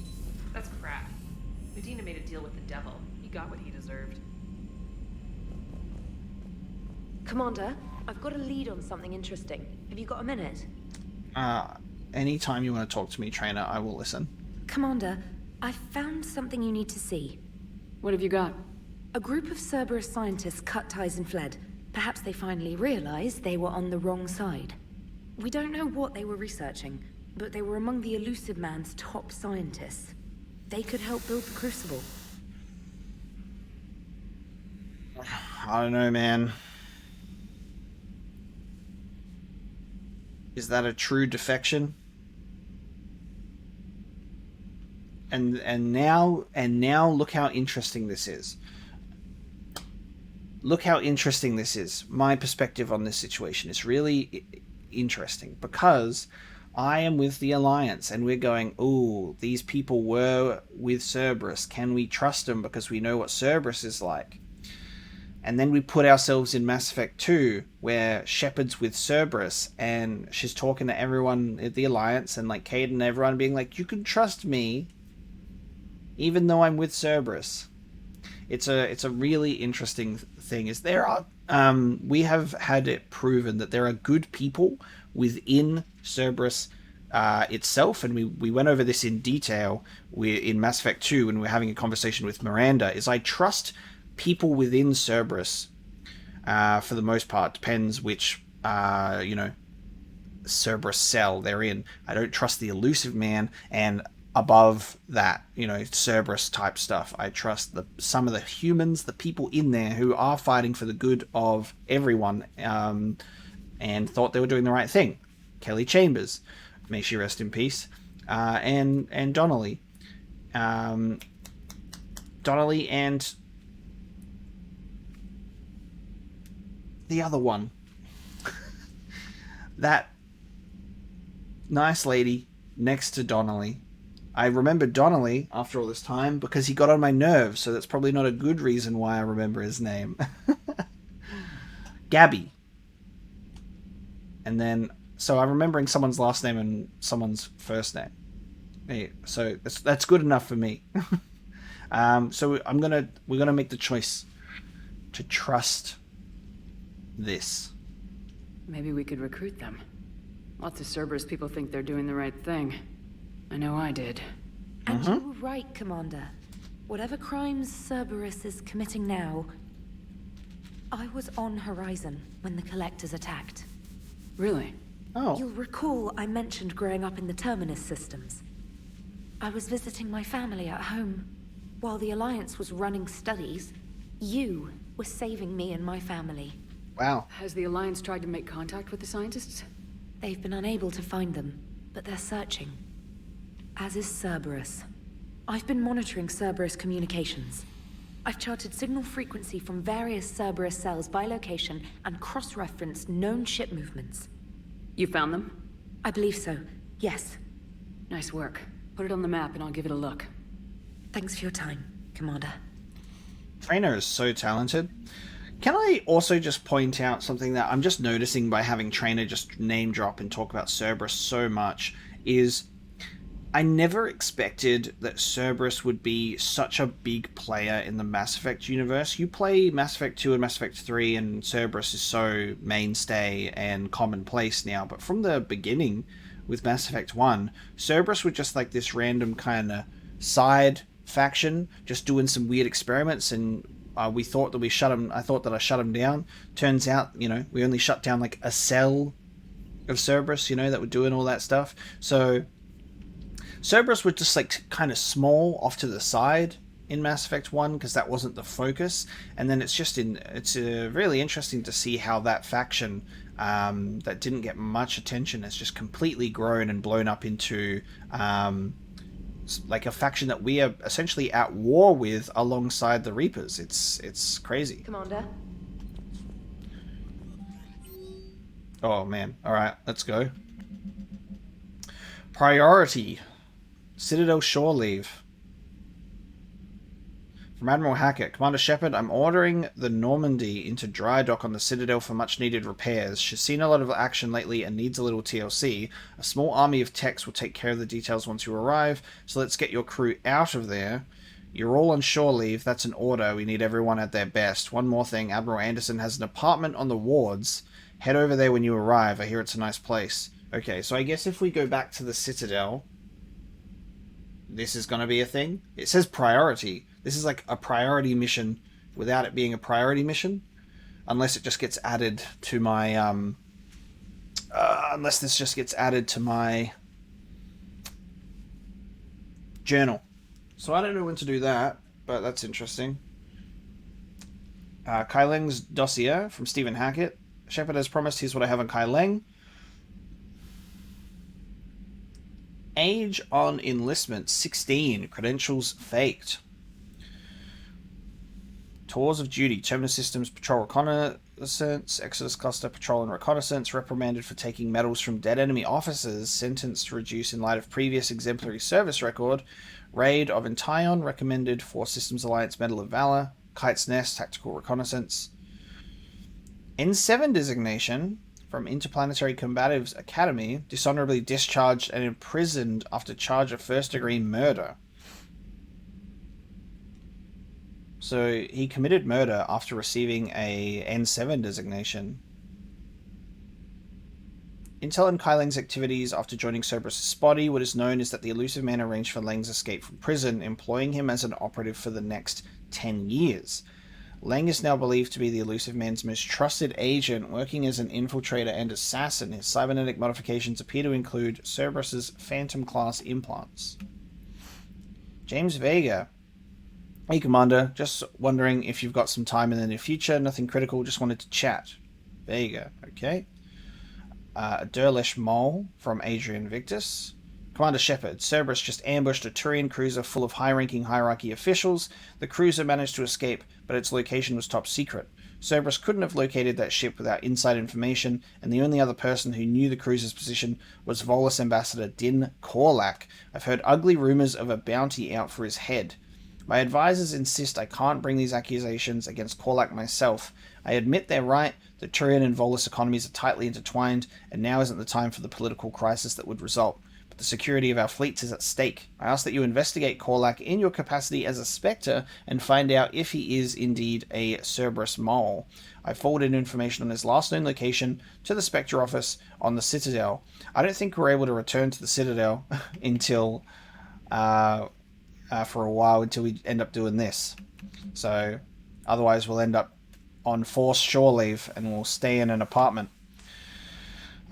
That's crap. Udina made a deal with the devil. He got what he deserved. Commander, I've got a lead on something interesting. Have you got a minute? Anytime you want to talk to me, Trainer, I will listen. Commander, I found something you need to see. What have you got? A group of Cerberus scientists cut ties and fled. Perhaps they finally realized they were on the wrong side. We don't know what they were researching, but they were among the elusive man's top scientists. They could help build the Crucible. I don't know, man. Is that a true defection? And now look how interesting this is. Look how interesting this is. My perspective on this situation is really interesting because I am with the Alliance, and we're going, ooh, these people were with Cerberus. Can we trust them because we know what Cerberus is like? And then we put ourselves in Mass Effect 2, where Shepard's with Cerberus, and she's talking to everyone at the Alliance, and like Cayde and everyone being like, you can trust me, even though I'm with Cerberus. It's a really interesting thing. Is there are we have had it proven that there are good people within Cerberus itself, and we went over this in detail in Mass Effect 2 when we were having a conversation with Miranda. Is I trust people within Cerberus for the most part. Depends which Cerberus cell they're in. I don't trust the Elusive Man, and above that, Cerberus type stuff, I trust some of the humans, the people in there who are fighting for the good of everyone, and thought they were doing the right thing. Kelly Chambers, may she rest in peace, and Donnelly, Donnelly and the other one, that nice lady next to Donnelly. I remember Donnelly after all this time because he got on my nerves, so that's probably not a good reason why I remember his name. Gabby. And then, so I'm remembering someone's last name and someone's first name. Hey, so that's good enough for me. So we're gonna make the choice to trust this. Maybe we could recruit them. Lots of Cerberus people think they're doing the right thing. I know I did. And you were right, Commander. Whatever crimes Cerberus is committing now, I was on Horizon when the Collectors attacked. Really? Oh. You'll recall I mentioned growing up in the Terminus systems. I was visiting my family at home. While the Alliance was running studies, you were saving me and my family. Wow. Has the Alliance tried to make contact with the scientists? They've been unable to find them, but they're searching. As is Cerberus. I've been monitoring Cerberus communications. I've charted signal frequency from various Cerberus cells by location and cross-referenced known ship movements. You found them? I believe so, yes. Nice work. Put it on the map and I'll give it a look. Thanks for your time, Commander. Trainer is so talented. Can I also just point out something that I'm just noticing by having Trainer just name drop and talk about Cerberus so much is I never expected that Cerberus would be such a big player in the Mass Effect universe. You play Mass Effect 2 and Mass Effect 3 and Cerberus is so mainstay and commonplace now, but from the beginning with Mass Effect 1, Cerberus was just like this random kind of side faction, just doing some weird experiments, and we thought that we shut him. I thought that I shut him down. Turns out, we only shut down like a cell of Cerberus, that were doing all that stuff. So Cerberus was just like kind of small off to the side in Mass Effect 1 because that wasn't the focus. And then it's really interesting to see how that faction that didn't get much attention has just completely grown and blown up into like a faction that we are essentially at war with alongside the Reapers. It's crazy. Commander? Oh man. Alright, let's go. Priority. Citadel shore leave. From Admiral Hackett. Commander Shepard, I'm ordering the Normandy into dry dock on the Citadel for much needed repairs. She's seen a lot of action lately and needs a little TLC. A small army of techs will take care of the details once you arrive, so let's get your crew out of there. You're all on shore leave. That's an order. We need everyone at their best. One more thing. Admiral Anderson has an apartment on the wards. Head over there when you arrive. I hear it's a nice place. Okay, so I guess if we go back to the Citadel, this is going to be a thing. It says priority. This is like a priority mission without it being a priority mission. Unless it just gets added to my... unless this just gets added to my journal. So I don't know when to do that, but that's interesting. Kai Leng's dossier from Stephen Hackett. Shepard has promised, here's what I have on Kai Leng. Age on enlistment, 16. Credentials faked. Tours of duty. Terminus systems, patrol Exodus Cluster Patrol and Reconnaissance, reprimanded for taking medals from dead enemy officers, sentenced to reduce in light of previous exemplary service record. Raid of Enteion, recommended for Systems Alliance Medal of Valor. Kite's Nest, Tactical Reconnaissance. N7 designation from Interplanetary Combatives Academy, dishonorably discharged and imprisoned after charge of first-degree murder. So he committed murder after receiving a N7 designation. Intel and Kai Leng's activities after joining Cerberus' spotty. What is known is that the elusive man arranged for Leng's escape from prison, employing him as an operative for the next 10 years. Leng is now believed to be the elusive man's most trusted agent, working as an infiltrator and assassin. His cybernetic modifications appear to include Cerberus' Phantom-class implants. James Vega. Hey, Commander. Just wondering if you've got some time in the near future. Nothing critical, just wanted to chat. Vega, okay. Derlesh Mole from Adrian Victus. Commander Shepard, Cerberus just ambushed a Turian cruiser full of high-ranking hierarchy officials. The cruiser managed to escape, but its location was top secret. Cerberus couldn't have located that ship without inside information, and the only other person who knew the cruiser's position was Volus Ambassador Din Korlak. I've heard ugly rumors of a bounty out for his head. My advisors insist I can't bring these accusations against Korlak myself. I admit they're right, the Turian and Volus economies are tightly intertwined, and now isn't the time for the political crisis that would result. But the security of our fleets is at stake. I ask that you investigate Korlak in your capacity as a Spectre and find out if he is indeed a Cerberus mole. I forwarded information on his last known location to the Spectre office on the Citadel. I don't think we're able to return to the Citadel until... for a while until we end up doing this. So, otherwise we'll end up on forced shore leave and we'll stay in an apartment.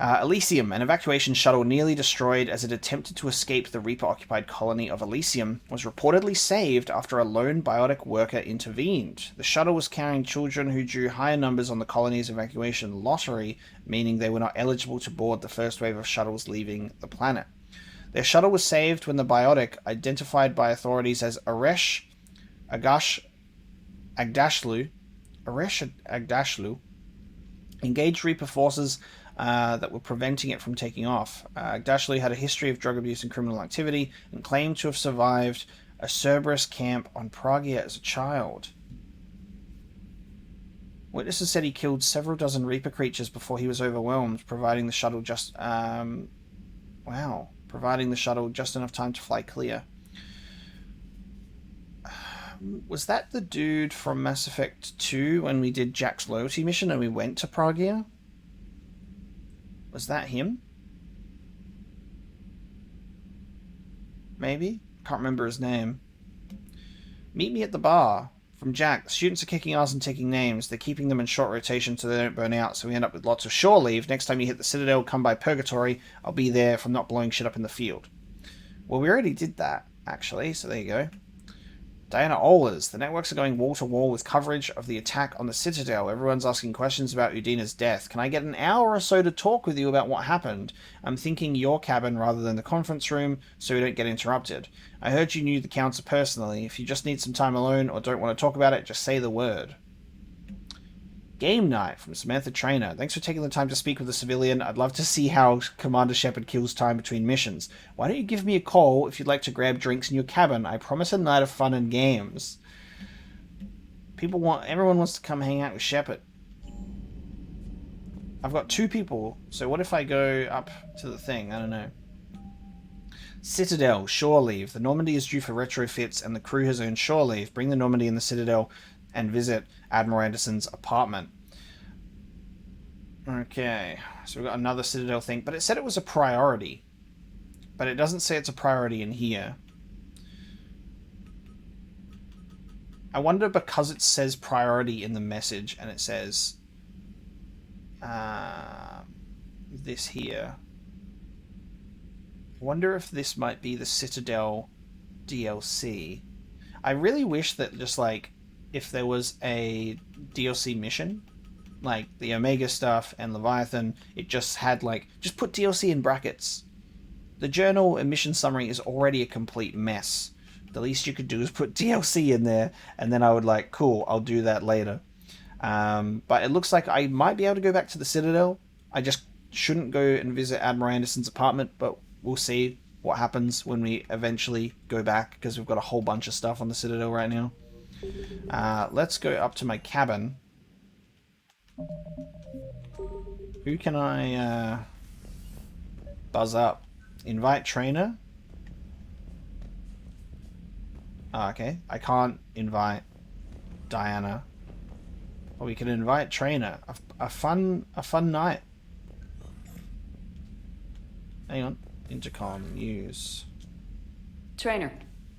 Elysium, an evacuation shuttle nearly destroyed as it attempted to escape the Reaper-occupied colony of Elysium, was reportedly saved after a lone biotic worker intervened. The shuttle was carrying children who drew higher numbers on the colony's evacuation lottery, meaning they were not eligible to board the first wave of shuttles leaving the planet. Their shuttle was saved when the biotic, identified by authorities as Aresh Agdashlu, engaged Reaper forces that were preventing it from taking off. Agdashlu had a history of drug abuse and criminal activity and claimed to have survived a Cerberus camp on Pragia as a child. Witnesses said he killed several dozen Reaper creatures before he was overwhelmed, providing the shuttle just enough time to fly clear. Was that the dude from Mass Effect 2 when we did Jack's loyalty mission and we went to Pragia? Was that him? Maybe? Can't remember his name. Meet me at the bar. From Jack, the students are kicking ass and taking names. They're keeping them in short rotation so they don't burn out, so we end up with lots of shore leave. Next time you hit the Citadel, come by Purgatory. I'll be there if I'm not blowing shit up in the field. Well, we already did that, actually, so there you go. Diana Ohlers. The networks are going wall-to-wall with coverage of the attack on the Citadel. Everyone's asking questions about Udina's death. Can I get an hour or so to talk with you about what happened? I'm thinking your cabin rather than the conference room, so we don't get interrupted. I heard you knew the Council personally. If you just need some time alone or don't want to talk about it, just say the word. Game night from Samantha Trainer. Thanks for taking the time to speak with a civilian. I'd love to see how Commander Shepard kills time between missions. Why don't you give me a call if you'd like to grab drinks in your cabin? I promise a night of fun and games. Everyone wants to come hang out with Shepard. I've got 2 people, so what if I go up to the thing? I don't know. Citadel, shore leave. The Normandy is due for retrofits and the crew has earned shore leave. Bring the Normandy and the Citadel and visit Admiral Anderson's apartment. Okay, so we've got another Citadel thing, but it said it was a priority. But it doesn't say it's a priority in here. I wonder, because it says priority in the message and it says this here. I wonder if this might be the Citadel DLC. I really wish that just like if there was a DLC mission, like the Omega stuff and Leviathan, it just had like, just put DLC in brackets. The journal and mission summary is already a complete mess. The least you could do is put DLC in there, and then I would like, cool, I'll do that later. But it looks like I might be able to go back to the Citadel. I just shouldn't go and visit Admiral Anderson's apartment, but we'll see what happens when we eventually go back, because we've got a whole bunch of stuff on the Citadel right now. Let's go up to my cabin. Who can I buzz up? Invite trainer? Oh, okay. I can't invite Diana. Or we can invite trainer. A fun night. Hang on. Intercom news. Trainer,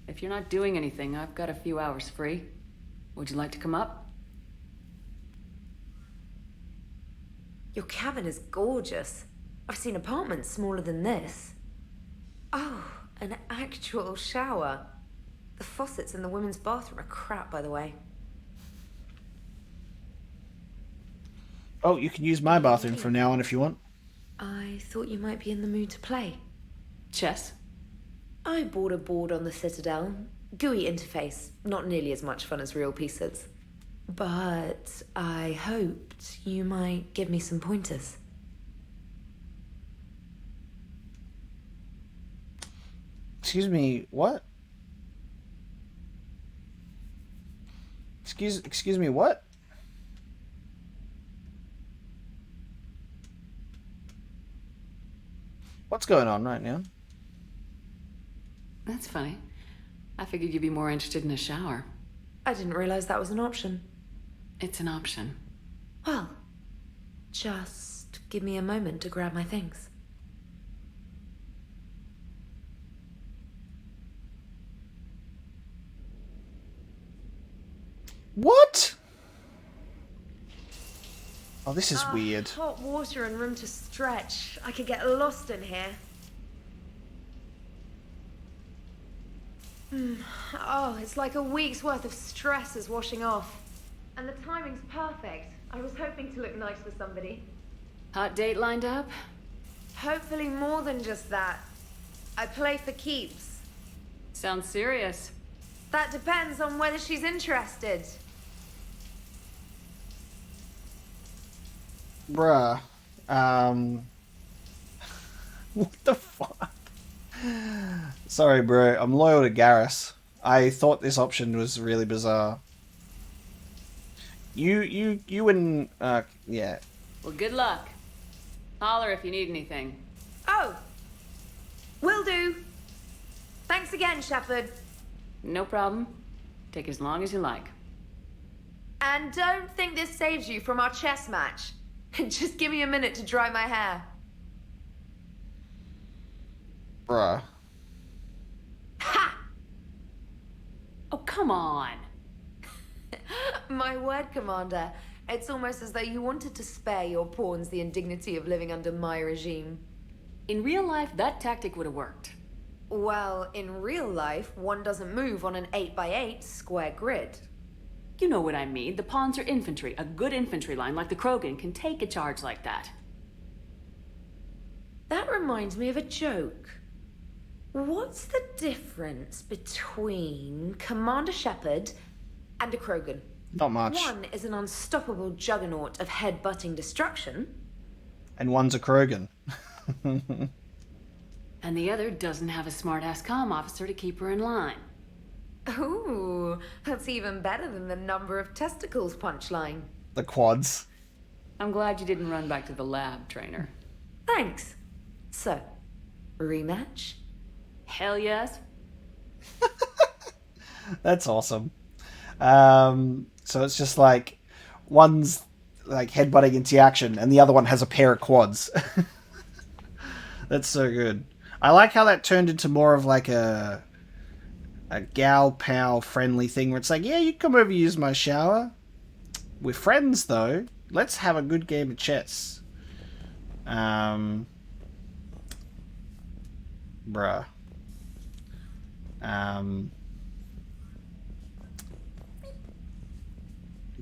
if you're not doing anything, I've got a few hours free. Would you like to come up? Your cabin is gorgeous. I've seen apartments smaller than this. Oh, an actual shower. The faucets in the women's bathroom are crap, by the way. Oh, you can use my bathroom from now on if you want. I thought you might be in the mood to play. Chess? I bought a board on the Citadel. GUI interface. Not nearly as much fun as real pieces. But I hoped you might give me some pointers. Excuse me, what? Excuse me, what? What's going on right now? That's funny. I figured you'd be more interested in a shower. I didn't realize that was an option. It's an option. Well, just give me a moment to grab my things. What? Oh, this is weird. Hot water and room to stretch. I could get lost in here. Oh, it's like a week's worth of stress is washing off. And the timing's perfect. I was hoping to look nice for somebody. Hot date lined up? Hopefully more than just that. I play for keeps. Sounds serious. That depends on whether she's interested. Bruh. What the fuck? Sorry, bro. I'm loyal to Garrus. I thought this option was really bizarre. You and, yeah. Well, good luck. Holler if you need anything. Oh! Will do. Thanks again, Shepard. No problem. Take as long as you like. And don't think this saves you from our chess match. Just give me a minute to dry my hair. Bruh. Ha! Oh, come on. My word, Commander. It's almost as though you wanted to spare your pawns the indignity of living under my regime. In real life, that tactic would have worked. Well, in real life, one doesn't move on an 8x8 square grid. You know what I mean. The pawns are infantry. A good infantry line like the Krogan can take a charge like that. That reminds me of a joke. What's the difference between Commander Shepard and a Krogan? Not much. One is an unstoppable juggernaut of head-butting destruction. And one's a Krogan. And the other doesn't have a smart-ass comm officer to keep her in line. Ooh, that's even better than the number of testicles punchline. The quads. I'm glad you didn't run back to the lab, Trainer. Thanks. So, rematch? Hell yes. That's awesome. So it's just like one's like headbutting into action and the other one has a pair of quads. That's so good. I like how that turned into more of like a gal pal friendly thing where it's like, yeah, you come over use my shower. We're friends though. Let's have a good game of chess. Bruh.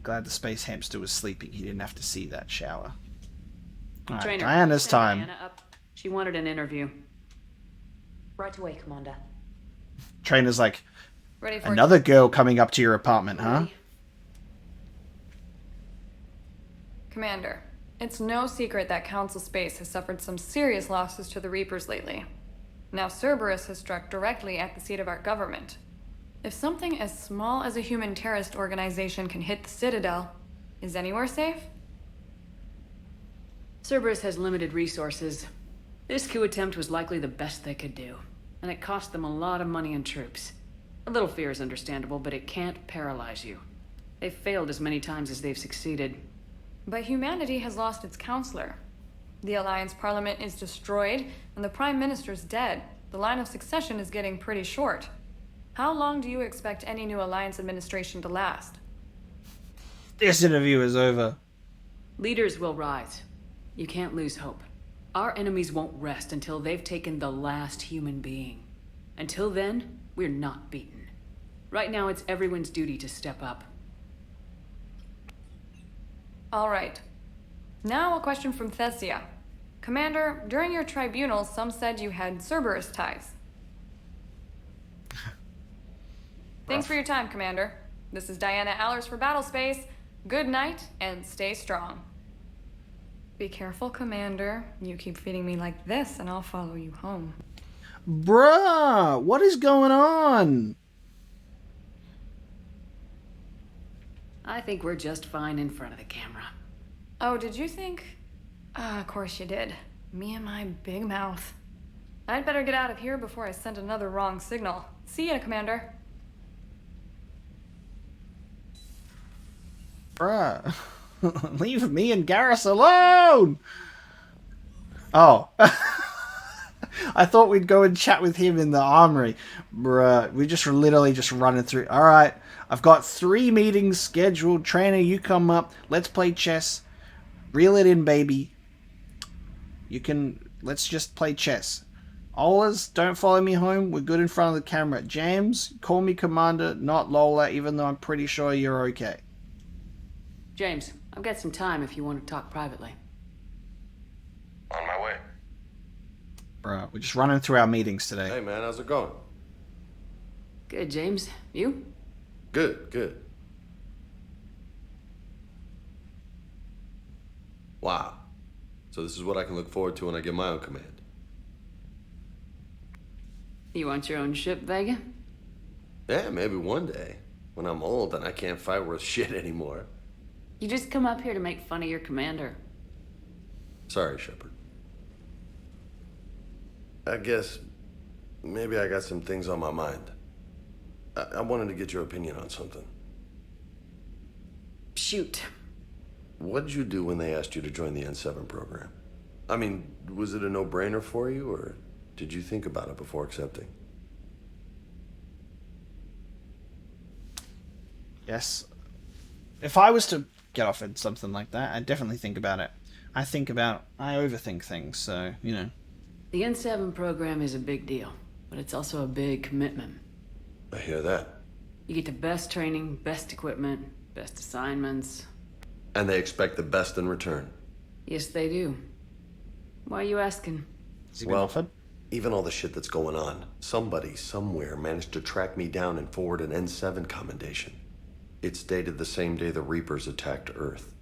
Glad the space hamster was sleeping. He didn't have to see that shower. All right, Trainer, Diana's time. Diana up. She wanted an interview. Right away, Commander. Trainer's like, Ready for another girl coming up to your apartment, huh? Commander, it's no secret that Council Space has suffered some serious losses to the Reapers lately. Now Cerberus has struck directly at the seat of our government. If something as small as a human terrorist organization can hit the Citadel, is anywhere safe? Cerberus has limited resources. This coup attempt was likely the best they could do, and it cost them a lot of money and troops. A little fear is understandable, but it can't paralyze you. They've failed as many times as they've succeeded. But humanity has lost its counselor. The Alliance Parliament is destroyed, and the Prime Minister's dead. The line of succession is getting pretty short. How long do you expect any new Alliance administration to last? This interview is over. Leaders will rise. You can't lose hope. Our enemies won't rest until they've taken the last human being. Until then, we're not beaten. Right now, it's everyone's duty to step up. All right. Now a question from Thessia. Commander, during your tribunal, some said you had Cerberus ties. Thanks for your time, Commander. This is Diana Allers for Battlespace. Good night, and stay strong. Be careful, Commander. You keep feeding me like this, and I'll follow you home. Bruh, what is going on? I think we're just fine in front of the camera. Oh, did you think? Of course you did. Me and my big mouth. I'd better get out of here before I send another wrong signal. See ya, Commander. Bruh. Leave me and Garrus alone! Oh. I thought we'd go and chat with him in the armory. Bruh, we just literally just running through. Alright, I've got 3 meetings scheduled. Trainer, you come up. Let's play chess. Reel it in, baby. Let's just play chess. Olas, don't follow me home. We're good in front of the camera. James, call me Commander, not Lola, even though I'm pretty sure you're okay. James, I've got some time if you want to talk privately. On my way. Bro, we're just running through our meetings today. Hey man, how's it going? Good, James. You? Good, good. Wow. So this is what I can look forward to when I get my own command. You want your own ship, Vega? Yeah, maybe one day. When I'm old and I can't fight worth shit anymore. You just come up here to make fun of your commander. Sorry, Shepard. I guess maybe I got some things on my mind. I wanted to get your opinion on something. Shoot. What did you do when they asked you to join the N7 program? I mean, was it a no-brainer for you, or did you think about it before accepting? Yes. If I was to get offered something like that, I'd definitely think about it. I overthink things, so, you know. The N7 program is a big deal, but it's also a big commitment. I hear that. You get the best training, best equipment, best assignments. And they expect the best in return. Yes, they do. Why are you asking? Well, even all the shit that's going on, somebody somewhere managed to track me down and forward an N7 commendation. It's dated the same day the Reapers attacked Earth.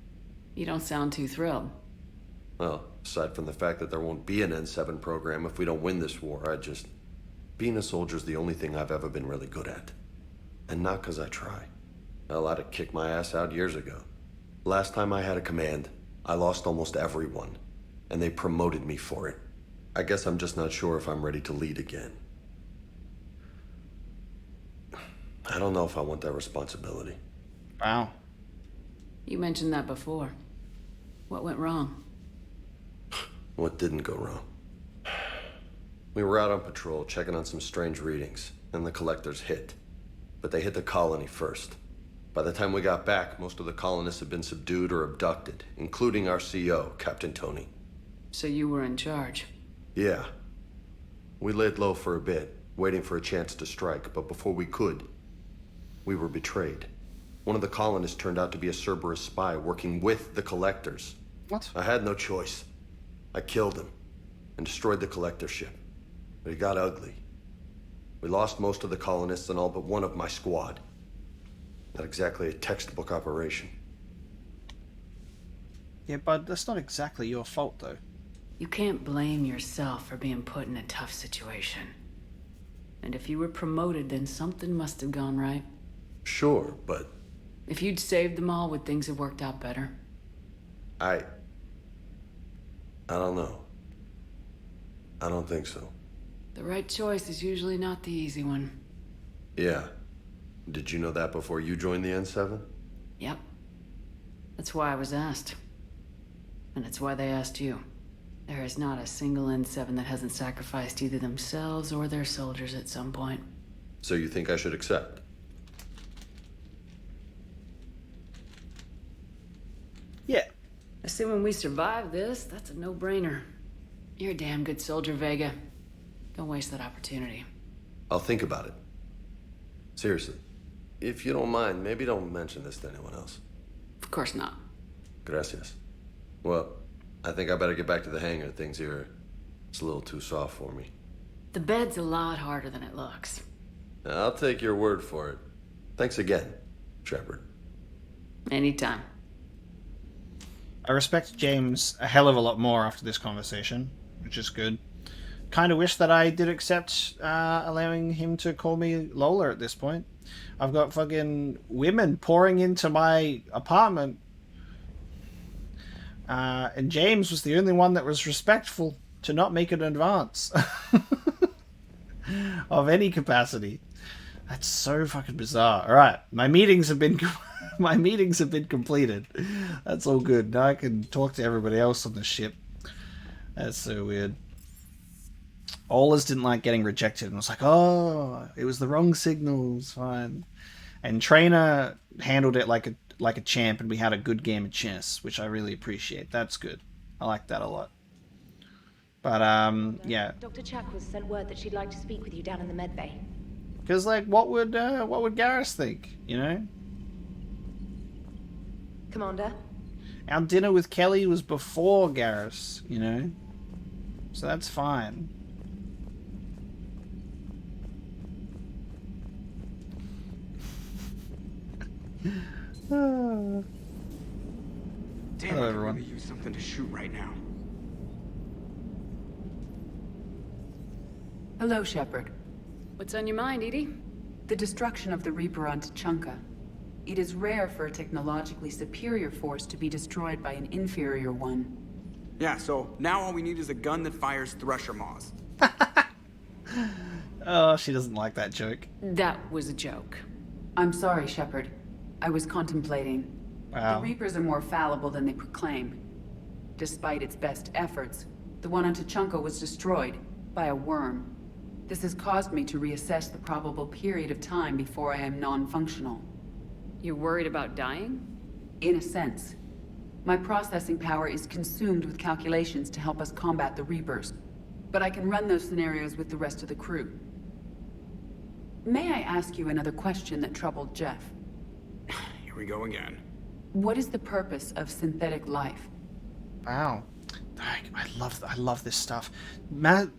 You don't sound too thrilled. Well, aside from the fact that there won't be an N7 program if we don't win this war, being a soldier's the only thing I've ever been really good at. And not because I try. Hell, I'd have kicked my ass out years ago. Last time I had a command, I lost almost everyone, and they promoted me for it. I guess I'm just not sure if I'm ready to lead again. I don't know if I want that responsibility. Wow. You mentioned that before. What went wrong? What didn't go wrong? We were out on patrol, checking on some strange readings, and the collectors hit. But they hit the colony first. By the time we got back, most of the colonists had been subdued or abducted, including our CO, Captain Tony. So you were in charge? Yeah. We laid low for a bit, waiting for a chance to strike, but before we could, we were betrayed. One of the colonists turned out to be a Cerberus spy working with the collectors. What? I had no choice. I killed him and destroyed the collector ship. But it got ugly. We lost most of the colonists and all but one of my squad. Not exactly a textbook operation. Yeah, bud, that's not exactly your fault, though. You can't blame yourself for being put in a tough situation. And if you were promoted, then something must have gone right. Sure, but... If you'd saved them all, would things have worked out better? I don't know. I don't think so. The right choice is usually not the easy one. Yeah. Did you know that before you joined the N7? Yep. That's why I was asked. And it's why they asked you. There is not a single N7 that hasn't sacrificed either themselves or their soldiers at some point. So you think I should accept? Yeah. Assuming we survive this, that's a no-brainer. You're a damn good soldier, Vega. Don't waste that opportunity. I'll think about it. Seriously. If you don't mind, maybe don't mention this to anyone else. Of course not. Gracias. Well, I think I better get back to the hangar. Things here, it's a little too soft for me. The bed's a lot harder than it looks. I'll take your word for it. Thanks again, Shepard. Anytime. I respect James a hell of a lot more after this conversation, which is good. Kind of wish that I did accept allowing him to call me Lola at this point. I've got fucking women pouring into my apartment. And James was the only one that was respectful to not make an advance of any capacity. That's so fucking bizarre. All right, my meetings have been completed. That's all good. Now I can talk to everybody else on the ship. That's so weird. Olas didn't like getting rejected and was like, oh, it was the wrong signals. Fine. And Trainer handled it like a champ, and we had a good game of chess, which I really appreciate. That's good. I like that a lot. But yeah. Dr. Chakwas sent word that she'd like to speak with you down in the med bay. Because like, what would Garrus think? You know. Commander. Our dinner with Kelly was before Garrus. You know. So that's fine. Damn, hello, everyone. I could really use something to shoot right now. Hello, Shepard. What's on your mind, Edie? The destruction of the Reaper on Tuchanka. It is rare for a technologically superior force to be destroyed by an inferior one. Yeah, so now all we need is a gun that fires Thresher Maws. Oh, she doesn't like that joke. That was a joke. I'm sorry, Shepard. I was contemplating. Wow. The Reapers are more fallible than they proclaim. Despite its best efforts, the one on Tuchanka was destroyed by a worm. This has caused me to reassess the probable period of time before I am non-functional. You're worried about dying? In a sense. My processing power is consumed with calculations to help us combat the Reapers. But I can run those scenarios with the rest of the crew. May I ask you another question that troubled Jeff? Here we go again. What is the purpose of synthetic life? Wow. I love this stuff. Mass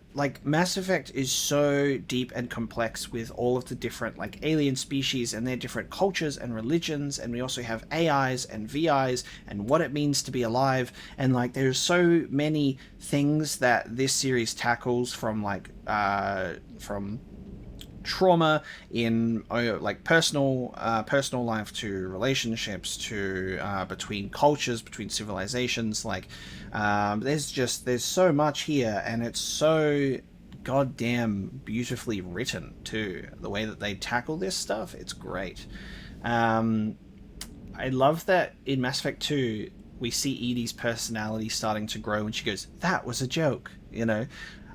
Effect is so deep and complex with all of the different alien species and their different cultures and religions, and we also have AIs and VIs and what it means to be alive, and there's so many things that this series tackles from trauma in personal life to relationships to between cultures, between civilizations. There's so much here, and it's so goddamn beautifully written too. The way that they tackle this stuff, it's great. I love that in Mass Effect 2 we see Edie's personality starting to grow when she goes, "That was a joke," you know.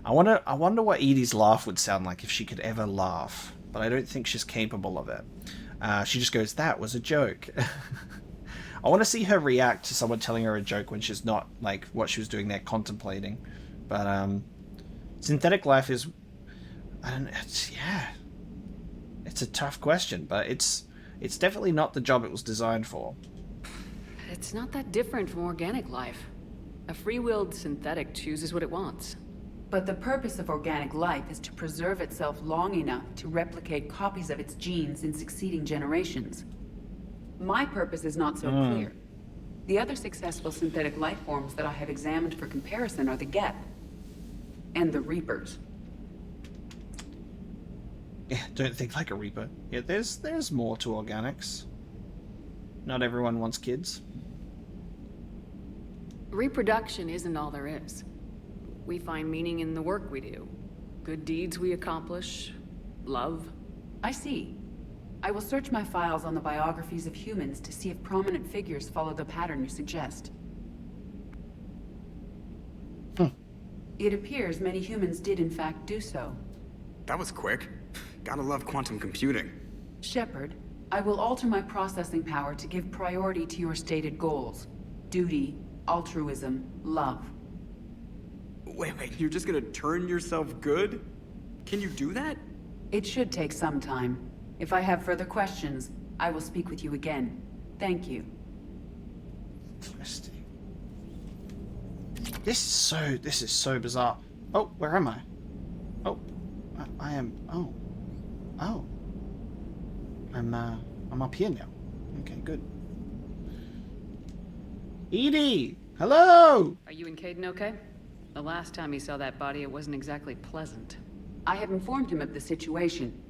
I wonder what Edie's laugh would sound like if she could ever laugh, but I don't think she's capable of it. She just goes, "That was a joke." I want to see her react to someone telling her a joke when she's not what she was doing there contemplating. But synthetic life is, it's a tough question, but it's definitely not the job it was designed for. It's not that different from organic life. A free-willed synthetic chooses what it wants. But the purpose of organic life is to preserve itself long enough to replicate copies of its genes in succeeding generations. My purpose is not so clear. The other successful synthetic life forms that I have examined for comparison are the Geth and the Reapers. Yeah, don't think like a Reaper. Yeah, there's more to organics. Not everyone wants kids. Reproduction isn't all there is. We find meaning in the work we do. Good deeds we accomplish. Love. I see. I will search my files on the biographies of humans to see if prominent figures follow the pattern you suggest. It appears many humans did in fact do so. That was quick. Gotta love quantum computing. Shepard, I will alter my processing power to give priority to your stated goals. Duty, altruism, love. Wait, you're just gonna turn yourself good? Can you do that? It should take some time. If I have further questions, I will speak with you again. Thank you. Interesting. This is so bizarre. Oh, where am I? Oh, I am. Oh. I'm up here now. Okay, good. Edie, hello. Are you and Caden okay? The last time he saw that body, it wasn't exactly pleasant. I have informed him of the situation.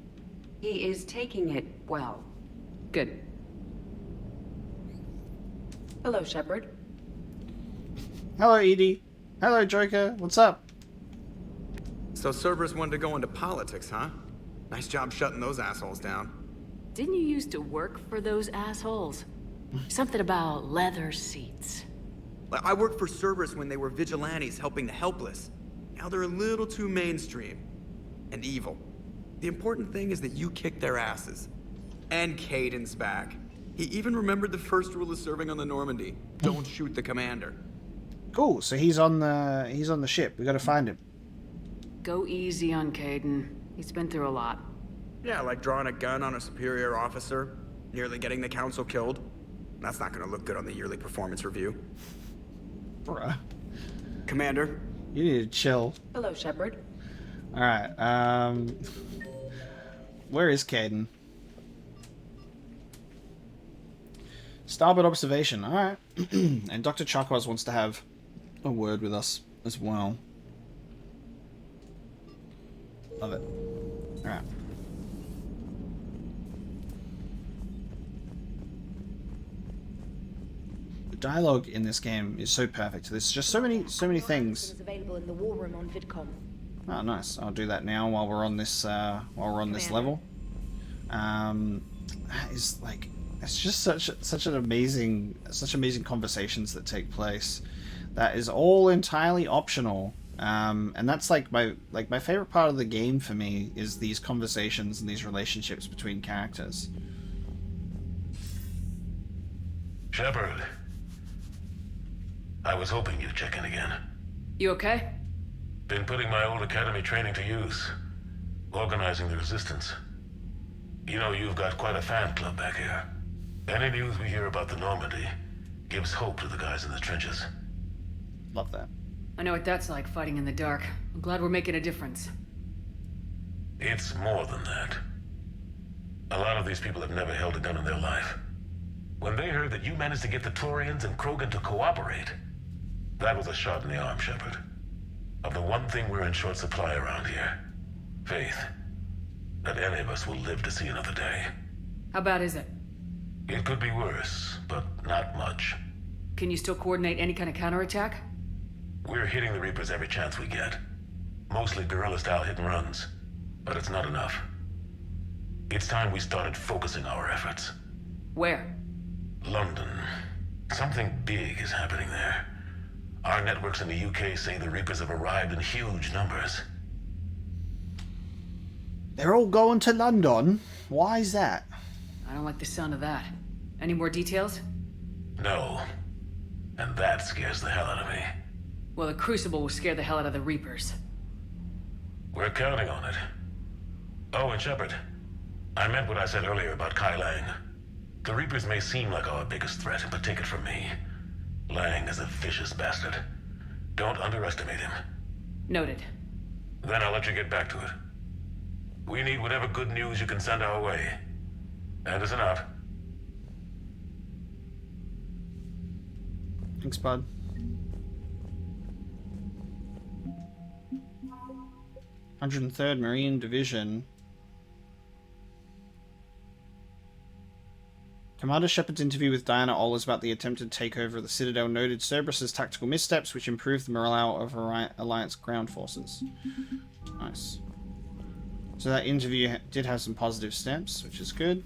He is taking it well. Good. Hello, Shepard. Hello, Edie. Hello, Joker. What's up? So Cerberus wanted to go into politics, huh? Nice job shutting those assholes down. Didn't you used to work for those assholes? Something about leather seats. I worked for Cerberus when they were vigilantes helping the helpless. Now they're a little too mainstream. And evil. The important thing is that you kicked their asses. And Caden's back. He even remembered the first rule of serving on the Normandy. Don't shoot the commander. Cool, so he's on the ship. We gotta find him. Go easy on Caden. He's been through a lot. Yeah, like drawing a gun on a superior officer, nearly getting the council killed. That's not gonna look good on the yearly performance review. Bruh. Commander? You need to chill. Hello, Shepard. Alright, where is Caden? Starboard observation, alright. And Dr. Chakwas wants to have a word with us as well. Love it. Alright. The dialogue in this game is so perfect. There's just so many things. Available in the war room on VidCom. Oh, nice. I'll do that now while we're on this this level. That is like, it's just such amazing conversations that take place. That is all entirely optional. And that's like my favorite part of the game for me is these conversations and these relationships between characters. Shepard. I was hoping you'd check in again. You okay? Been putting my old academy training to use. Organizing the resistance. You know, you've got quite a fan club back here. Any news we hear about the Normandy gives hope to the guys in the trenches. Love that. I know what that's like, fighting in the dark. I'm glad we're making a difference. It's more than that. A lot of these people have never held a gun in their life. When they heard that you managed to get the Turians and Krogan to cooperate, that was a shot in the arm, Shepard. Of the one thing we're in short supply around here. Faith. That any of us will live to see another day. How bad is it? It could be worse, but not much. Can you still coordinate any kind of counterattack? We're hitting the Reapers every chance we get. Mostly guerrilla-style hit-and-runs. But it's not enough. It's time we started focusing our efforts. Where? London. Something big is happening there. Our networks in the UK say the Reapers have arrived in huge numbers. They're all going to London? Why is that? I don't like the sound of that. Any more details? No. And that scares the hell out of me. Well, the Crucible will scare the hell out of the Reapers. We're counting on it. Oh, and Shepard. I meant what I said earlier about Kai Lang. The Reapers may seem like our biggest threat, but take it from me. Lang is a vicious bastard. Don't underestimate him. Noted. Then I'll let you get back to it. We need whatever good news you can send our way. Anderson out. Thanks, bud. (103rd Marine Division). Commander Shepard's interview with Diana Ollers about the attempted takeover of the Citadel noted Cerberus's tactical missteps, which improved the morale of Alliance ground forces. Nice. So that interview did have some positive steps, which is good.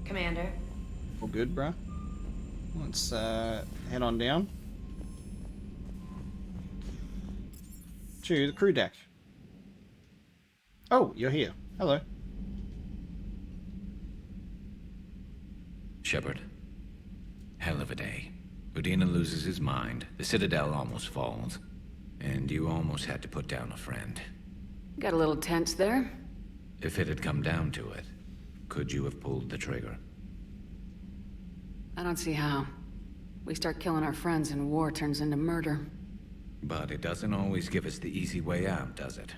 Commander. All good, bruh. Let's head on down to the crew deck. Oh, you're here. Hello. Shepard. Hell of a day. Udina loses his mind, the Citadel almost falls, and you almost had to put down a friend. Got a little tense there. If it had come down to it, could you have pulled the trigger? I don't see how. We start killing our friends and war turns into murder. But it doesn't always give us the easy way out, does it?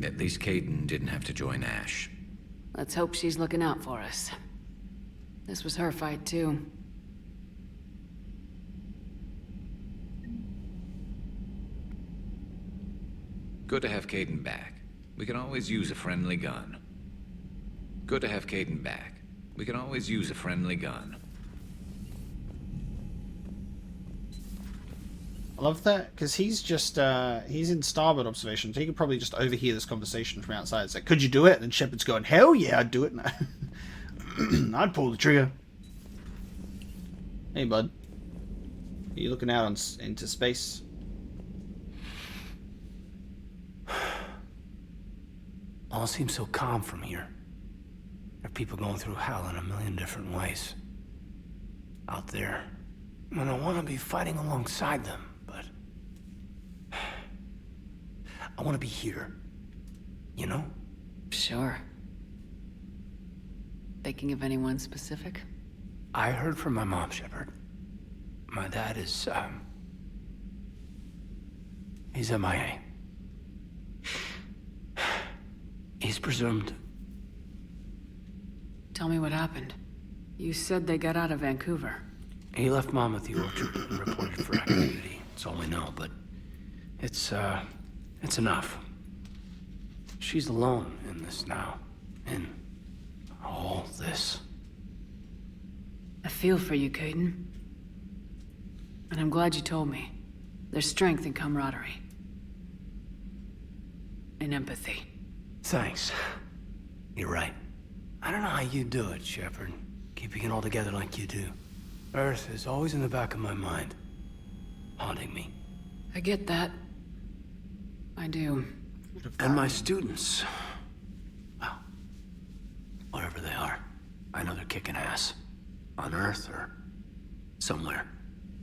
At least Kaidan didn't have to join Ash. Let's hope she's looking out for us. This was her fight, too. Good to have Kaidan back. We can always use a friendly gun. Good to have Kaidan back. We can always use a friendly gun. I love that, because he's just, he's in starboard observation, so he could probably just overhear this conversation from outside. It's like, could you do it? And Shepard's going, hell yeah, I'd do it. I'd pull the trigger. Hey, bud. Are you looking out into space? All seems so calm from here. There are people going through hell in a million different ways. Out there. And I want to be fighting alongside them, but... I want to be here. You know? Sure. Thinking of anyone specific? I heard from my mom, Shepard. My dad is, he's MIA. He's presumed. Tell me what happened. You said they got out of Vancouver. He left Mom at the orchard and reported for active duty. That's all we know, but it's enough. She's alone in this now. In all this. I feel for you, Kaidan. And I'm glad you told me. There's strength in camaraderie. And empathy. Thanks. You're right. I don't know how you do it, Shepard. Keeping it all together like you do. Earth is always in the back of my mind. Haunting me. I get that. I do. And my students. Well, wherever they are. I know they're kicking ass. On Earth or somewhere.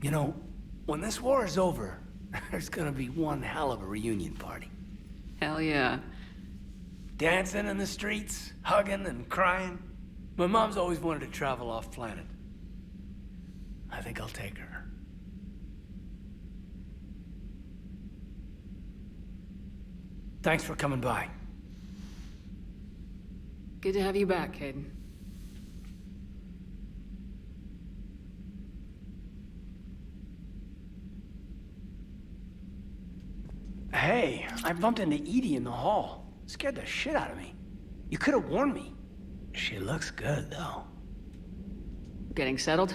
You know, when this war is over, there's gonna be one hell of a reunion party. Hell yeah. Dancing in the streets, hugging and crying. My mom's always wanted to travel off planet. I think I'll take her. Thanks for coming by. Good to have you back, Kaidan. Hey, I bumped into Edie in the hall. Scared the shit out of me. You could have warned me. She looks good, though. Getting settled?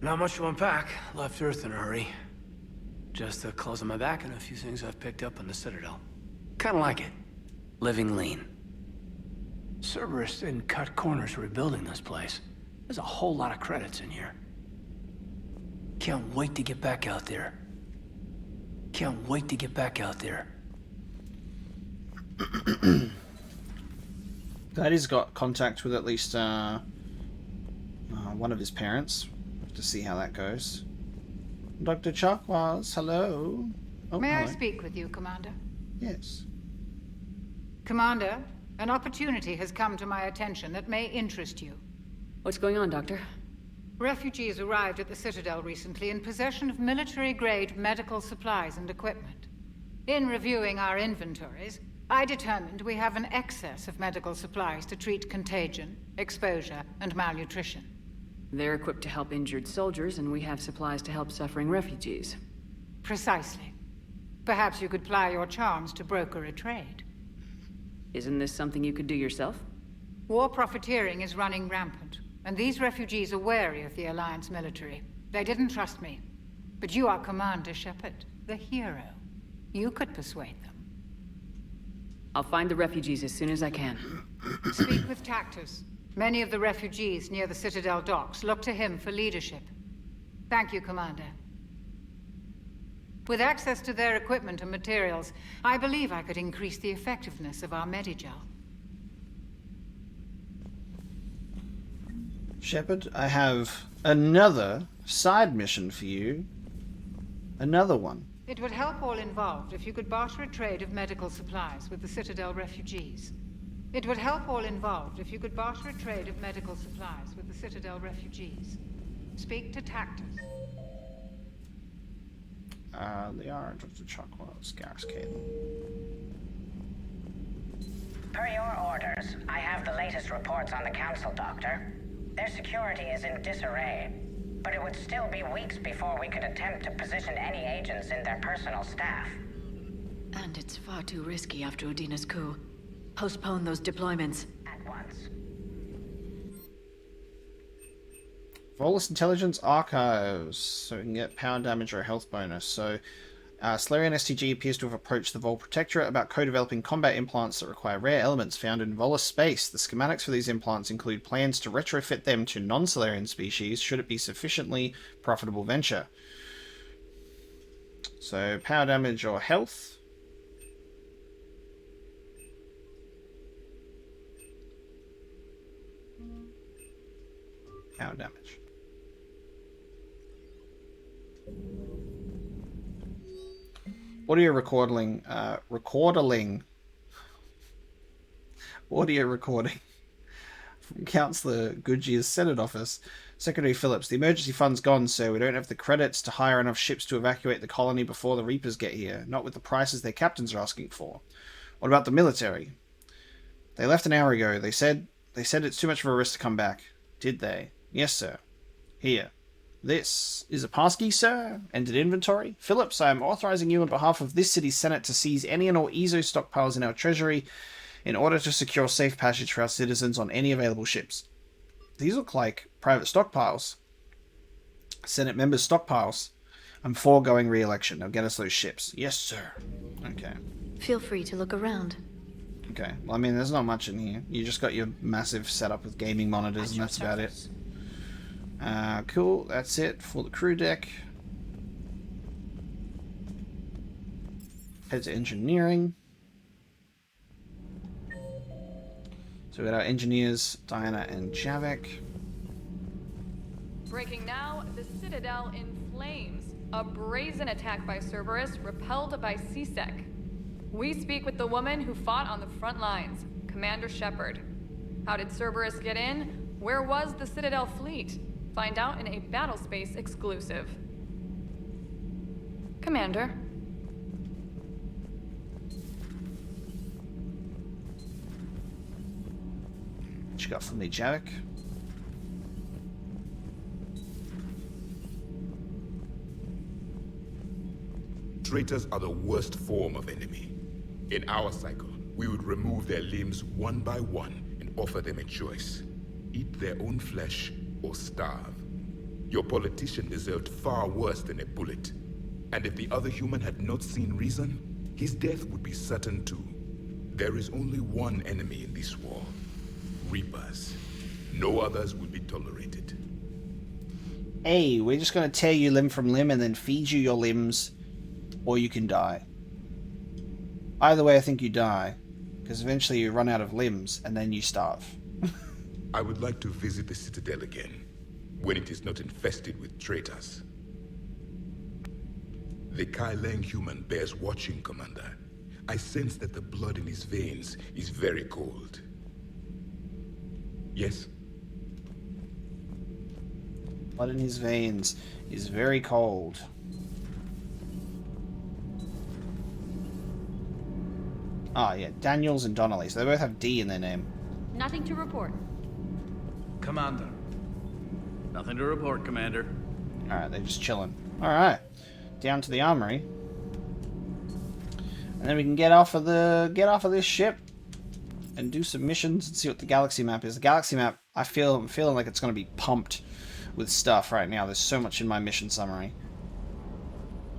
Not much to unpack. Left Earth in a hurry. Just the clothes on my back and a few things I've picked up on the Citadel. Kinda like it. Living lean. Cerberus didn't cut corners rebuilding this place. There's a whole lot of credits in here. Can't wait to get back out there. Can't wait to get back out there. Glad he's got contact with at least one of his parents. Have to see how that goes. Dr. Chakwas, hello. Oh, May I hello. speak with you, Commander? Yes. Commander, an opportunity has come to my attention that may interest you. What's going on, Doctor? Refugees arrived at the Citadel recently in possession of military-grade medical supplies and equipment. In reviewing our inventories, I determined we have an excess of medical supplies to treat contagion, exposure, and malnutrition. They're equipped to help injured soldiers, and we have supplies to help suffering refugees. Precisely. Perhaps you could ply your charms to broker a trade. Isn't this something you could do yourself? War profiteering is running rampant, and these refugees are wary of the Alliance military. They didn't trust me. But you are Commander Shepard, the hero. You could persuade them. I'll find the refugees as soon as I can. Speak with Tactus. Many of the refugees near the Citadel docks look to him for leadership. Thank you, Commander. With access to their equipment and materials, I believe I could increase the effectiveness of our Medigel. Shepard, I have another side mission for you. Another one. It would help all involved if you could barter a trade of medical supplies with the Citadel refugees. It would help all involved if you could barter a trade of medical supplies with the Citadel refugees. Speak to Tactus. They are Dr. Chockwell's Garrus Caden. Per your orders, I have the latest reports on the Council, Doctor. Their security is in disarray, but it would still be weeks before we could attempt to position any agents in their personal staff. And it's far too risky after Udina's coup. Postpone those deployments. At once. Volus Intelligence Archives, so we can get power damage or a health bonus. So, Salarian STG appears to have approached the Vol Protectorate about co-developing combat implants that require rare elements found in Volus space. The schematics for these implants include plans to retrofit them to non-Salarian species, should it be sufficiently profitable venture. So, power damage or health. Power damage. Audio recording. Audio recording from Councillor Goodyear's Senate office. Secretary Phillips, the emergency fund's gone, sir. We don't have the credits to hire enough ships to evacuate the colony before the Reapers get here. Not with the prices their captains are asking for. What about the military? They left an hour ago. They said it's too much of a risk to come back. Did they? Yes, sir. Here. This is a passkey, sir. Entered inventory. Phillips, I am authorizing you on behalf of this city's senate to seize any and all EZO stockpiles in our treasury in order to secure safe passage for our citizens on any available ships. These look like private stockpiles. Senate members' stockpiles. I'm foregoing re-election. Now get us those ships. Yes, sir. Okay. Feel free to look around. Okay. Well, I mean, there's not much in here. You just got your massive setup with gaming monitors, and that's about it. Cool, that's it for the crew deck. Head to engineering. So we got our engineers, Diana and Javik. Breaking now, the Citadel in flames. A brazen attack by Cerberus, repelled by CSEC. We speak with the woman who fought on the front lines, Commander Shepard. How did Cerberus get in? Where was the Citadel fleet? Find out in a Battlespace exclusive. Commander. What you got for me, Javik? Traitors are the worst form of enemy. In our cycle, we would remove their limbs one by one and offer them a choice. Eat their own flesh or starve. Your politician deserved far worse than a bullet. And if the other human had not seen reason, his death would be certain too. There is only one enemy in this war. Reapers. No others will be tolerated. Hey, we're just gonna tear you limb from limb and then feed you your limbs, or you can die. Either way, I think you die, because eventually you run out of limbs and then you starve. I would like to visit the Citadel again, when it is not infested with traitors. The Kai Leng human bears watching, Commander. I sense that the blood in his veins is very cold. Yes? Blood in his veins is very cold. Oh, yeah. Daniels and Donnelly. So they both have D in their name. Nothing to report. Commander. Nothing to report, Commander. Alright, they're just chilling. Alright. Down to the armory. And then we can get off of this ship and do some missions and see what the galaxy map is. The galaxy map, I'm feeling like it's going to be pumped with stuff right now. There's so much in my mission summary.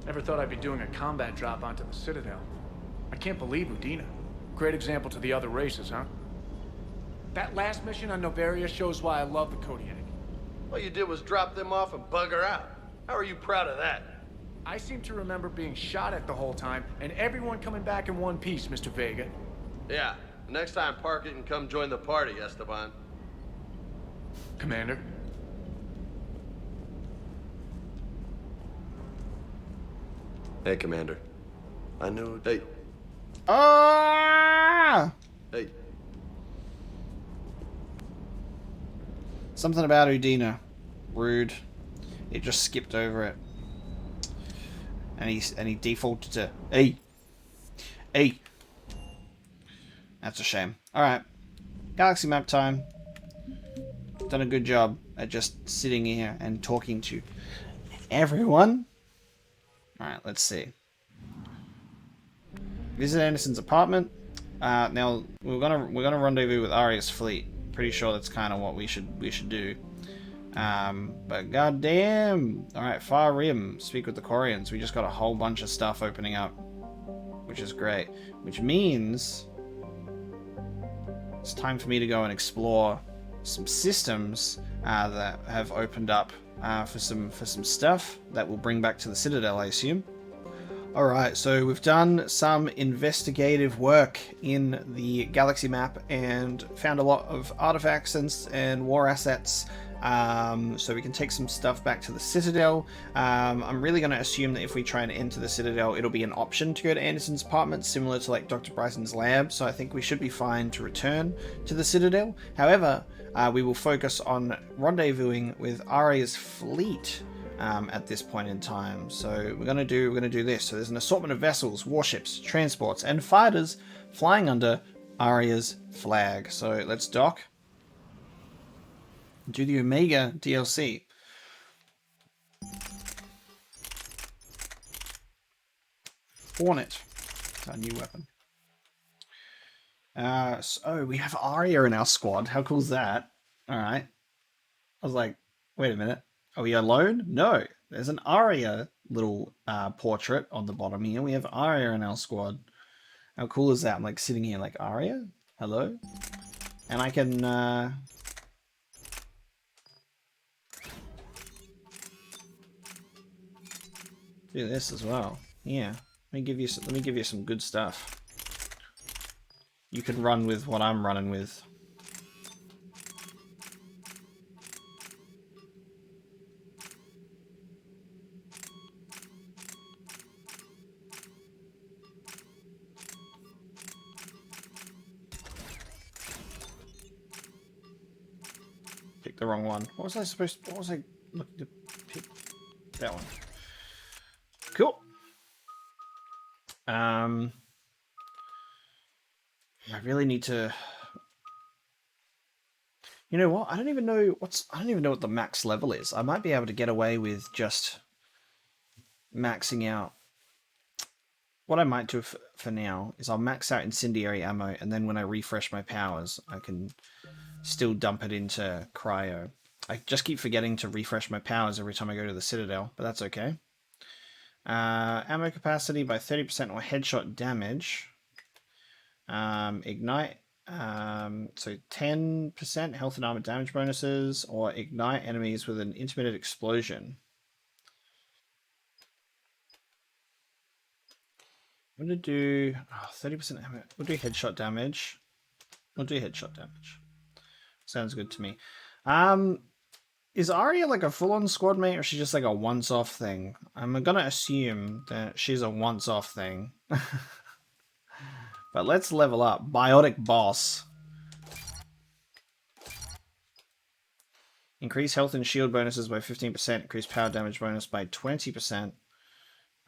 Never thought I'd be doing a combat drop onto the Citadel. I can't believe Udina. Great example to the other races, huh? That last mission on Novaria shows why I love the Kodiak. All you did was drop them off and bugger out. How are you proud of that? I seem to remember being shot at the whole time, and everyone coming back in one piece, Mr. Vega. Yeah, next time park it and come join the party, Esteban. Commander? Hey, Commander. I knew... Hey. Ah! Hey. Something about Udina. Rude. It just skipped over it. And he defaulted to E. E. That's a shame. Alright. Galaxy map time. Done a good job at just sitting here and talking to everyone. Alright, let's see. Visit Anderson's apartment. Now we're gonna rendezvous with Aria's fleet. Pretty sure that's kind of what we should do. But goddamn! All right, Far Rim. Speak with the Quarians. We just got a whole bunch of stuff opening up, which is great. Which means it's time for me to go and explore some systems that have opened up for some stuff that we'll bring back to the Citadel, I assume. Alright, so we've done some investigative work in the galaxy map and found a lot of artifacts and war assets, so we can take some stuff back to the Citadel. I'm really going to assume that if we try and enter the Citadel, it'll be an option to go to Anderson's apartment, similar to like Dr. Bryson's lab, so I think we should be fine to return to the Citadel. However, we will focus on rendezvousing with Aria's fleet at this point in time. So we're gonna do this. So there's an assortment of vessels, warships, transports, and fighters flying under Aria's flag. So let's dock. Do the Omega DLC. Hornet. It's our new weapon. So we have Aria in our squad. How cool is that? Alright. I was like, wait a minute. Are we alone? No. There's an Aria little portrait on the bottom here. We have Aria in our squad. How cool is that? I'm like sitting here like, Aria? Hello? And I can do this as well. Yeah. Let me give you some good stuff. You can run with what I'm running with. Pick the wrong one. What was I looking to pick? That one. Cool. I really need to. You know what? I don't even know what the max level is. I might be able to get away with just maxing out. What I might do for now is I'll max out incendiary ammo, and then when I refresh my powers, I can still dump it into cryo. I just keep forgetting to refresh my powers every time I go to the Citadel, but that's okay. Ammo capacity by 30% or headshot damage. Ignite. So 10% health and armor damage bonuses, or ignite enemies with an intermittent explosion. I'm going to do 30% ammo. We'll do headshot damage. Sounds good to me. Is Aria like a full-on squad mate, or is she just like a once-off thing? I'm gonna assume that she's a once-off thing. But let's level up. Biotic Boss. Increase health and shield bonuses by 15%. Increase power damage bonus by 20%.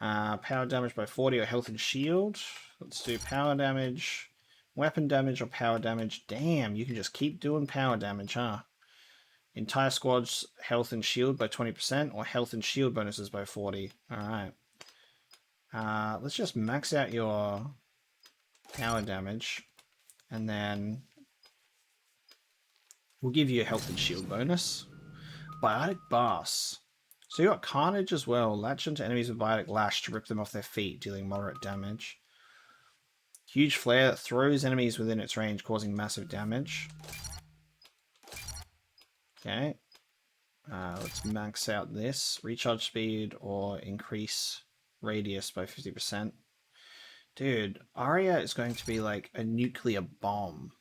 Power damage by 40 or health and shield. Let's do power damage, weapon damage, or power damage. Damn, you can just keep doing power damage, huh? Entire squad's health and shield by 20%, or health and shield bonuses by 40. Alright. Let's just max out your power damage, and then we'll give you a health and shield bonus. Biotic Boss. So you got Carnage as well. Latch into enemies with Biotic Lash to rip them off their feet, dealing moderate damage. Huge Flare that throws enemies within its range, causing massive damage. Okay. Let's max out this. Recharge speed or increase radius by 50%. Dude, Arya is going to be like a nuclear bomb.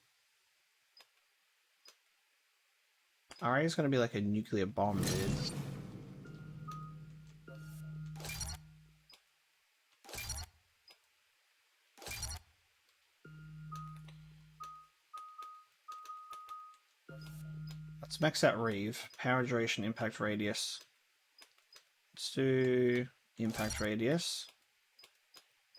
Arya is going to be like a nuclear bomb, dude. Let's max out Reeve. Power duration, impact radius. Let's do impact radius.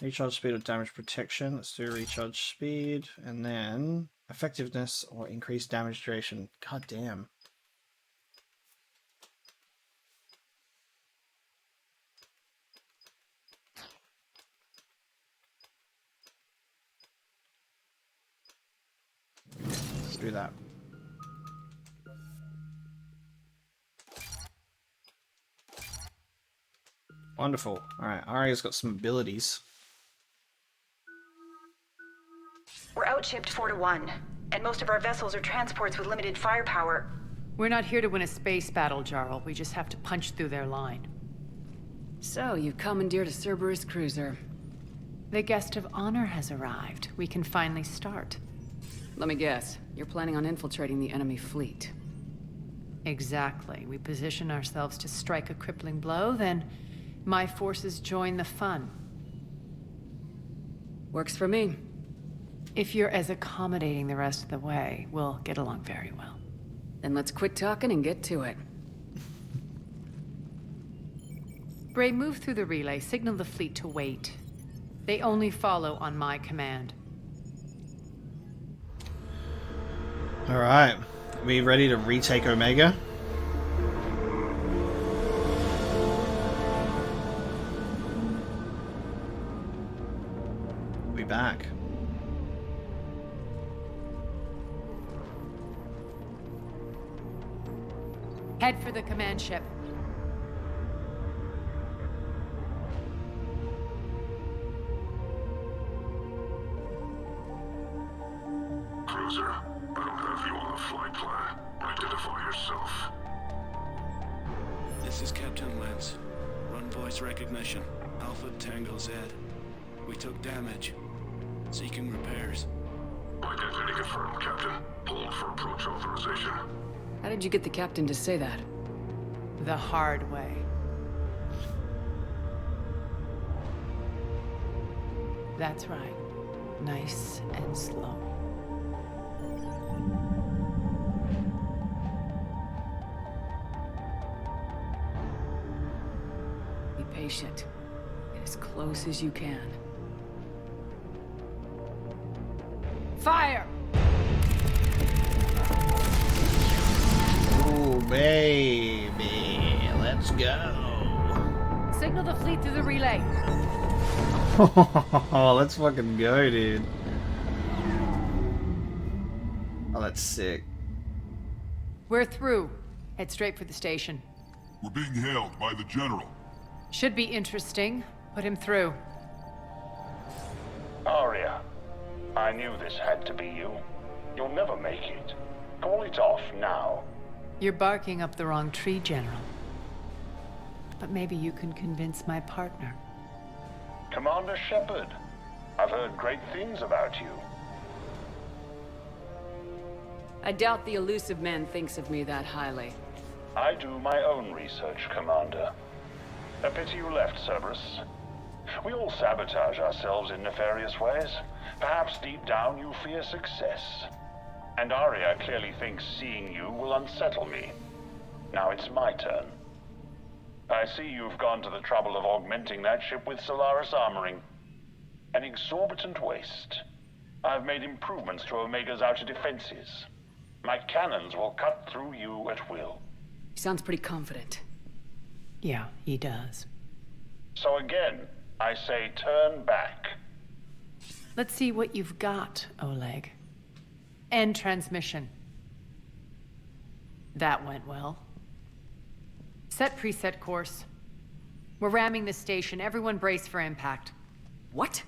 Recharge speed or damage protection. Let's do recharge speed. And then effectiveness or increased damage duration. God damn. Let's do that. Wonderful. Alright, Arya's got some abilities. We're outshipped 4-1, and most of our vessels are transports with limited firepower. We're not here to win a space battle, Jarl. We just have to punch through their line. So, you've commandeered a Cerberus cruiser. The guest of honor has arrived. We can finally start. Let me guess. You're planning on infiltrating the enemy fleet. Exactly. We position ourselves to strike a crippling blow, then my forces join the fun. Works for me. If you're as accommodating the rest of the way, we'll get along very well. Then let's quit talking and get to it. Bray, move through the relay. Signal the fleet to wait. They only follow on my command. Alright. We ready to retake Omega? We'll be back. Head for the command ship. Cruiser, I don't have you on the flight plan. Identify yourself. This is Captain Lentz. Run voice recognition. Alpha Tango Z. We took damage. Seeking repairs. Identity confirmed, Captain. Hold for approach authorization. How did you get the captain to say that? The hard way. That's right. Nice and slow. Be patient. Get as close as you can. Fire! Ooh, baby. Let's go. Signal the fleet through the relay. Oh, let's fucking go, dude. Oh, that's sick. We're through. Head straight for the station. We're being hailed by the General. Should be interesting. Put him through. Arya, I knew this had to be you. You'll never make it. Call it off now. You're barking up the wrong tree, General. But maybe you can convince my partner. Commander Shepard, I've heard great things about you. I doubt the elusive man thinks of me that highly. I do my own research, Commander. A pity you left, Cerberus. We all sabotage ourselves in nefarious ways. Perhaps deep down you fear success. And Arya clearly thinks seeing you will unsettle me. Now it's my turn. I see you've gone to the trouble of augmenting that ship with Solaris armoring. An exorbitant waste. I've made improvements to Omega's outer defenses. My cannons will cut through you at will. He sounds pretty confident. Yeah, he does. So again, I say turn back. Let's see what you've got, Oleg. End transmission. That went well. Set preset course. We're ramming the station. Everyone brace for impact. What?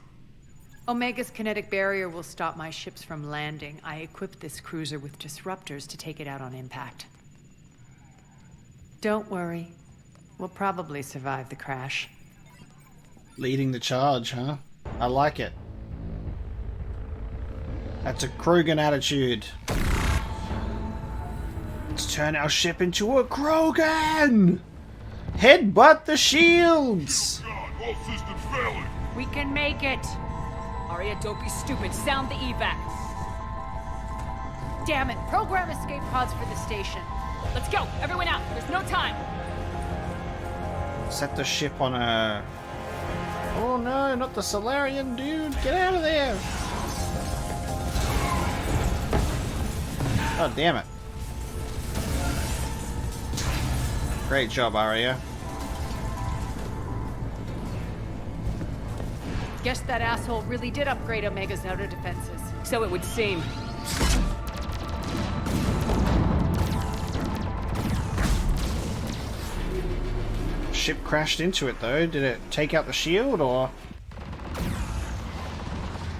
Omega's kinetic barrier will stop my ships from landing. I equipped this cruiser with disruptors to take it out on impact. Don't worry. We'll probably survive the crash. Leading the charge, huh? I like it. That's a Krogan attitude. Let's turn our ship into a Krogan! Headbutt the shields! All systems failing. We can make it! Arya, don't be stupid. Sound the evac. Damn it! Program escape pods for the station. Let's go! Everyone out! There's no time! Set the ship on a... Oh no, not the Solarian, dude! Get out of there! Oh, damn it. Great job, Arya. Guess that asshole really did upgrade Omega's outer defenses. So it would seem. Ship crashed into it though. Did it take out the shield or...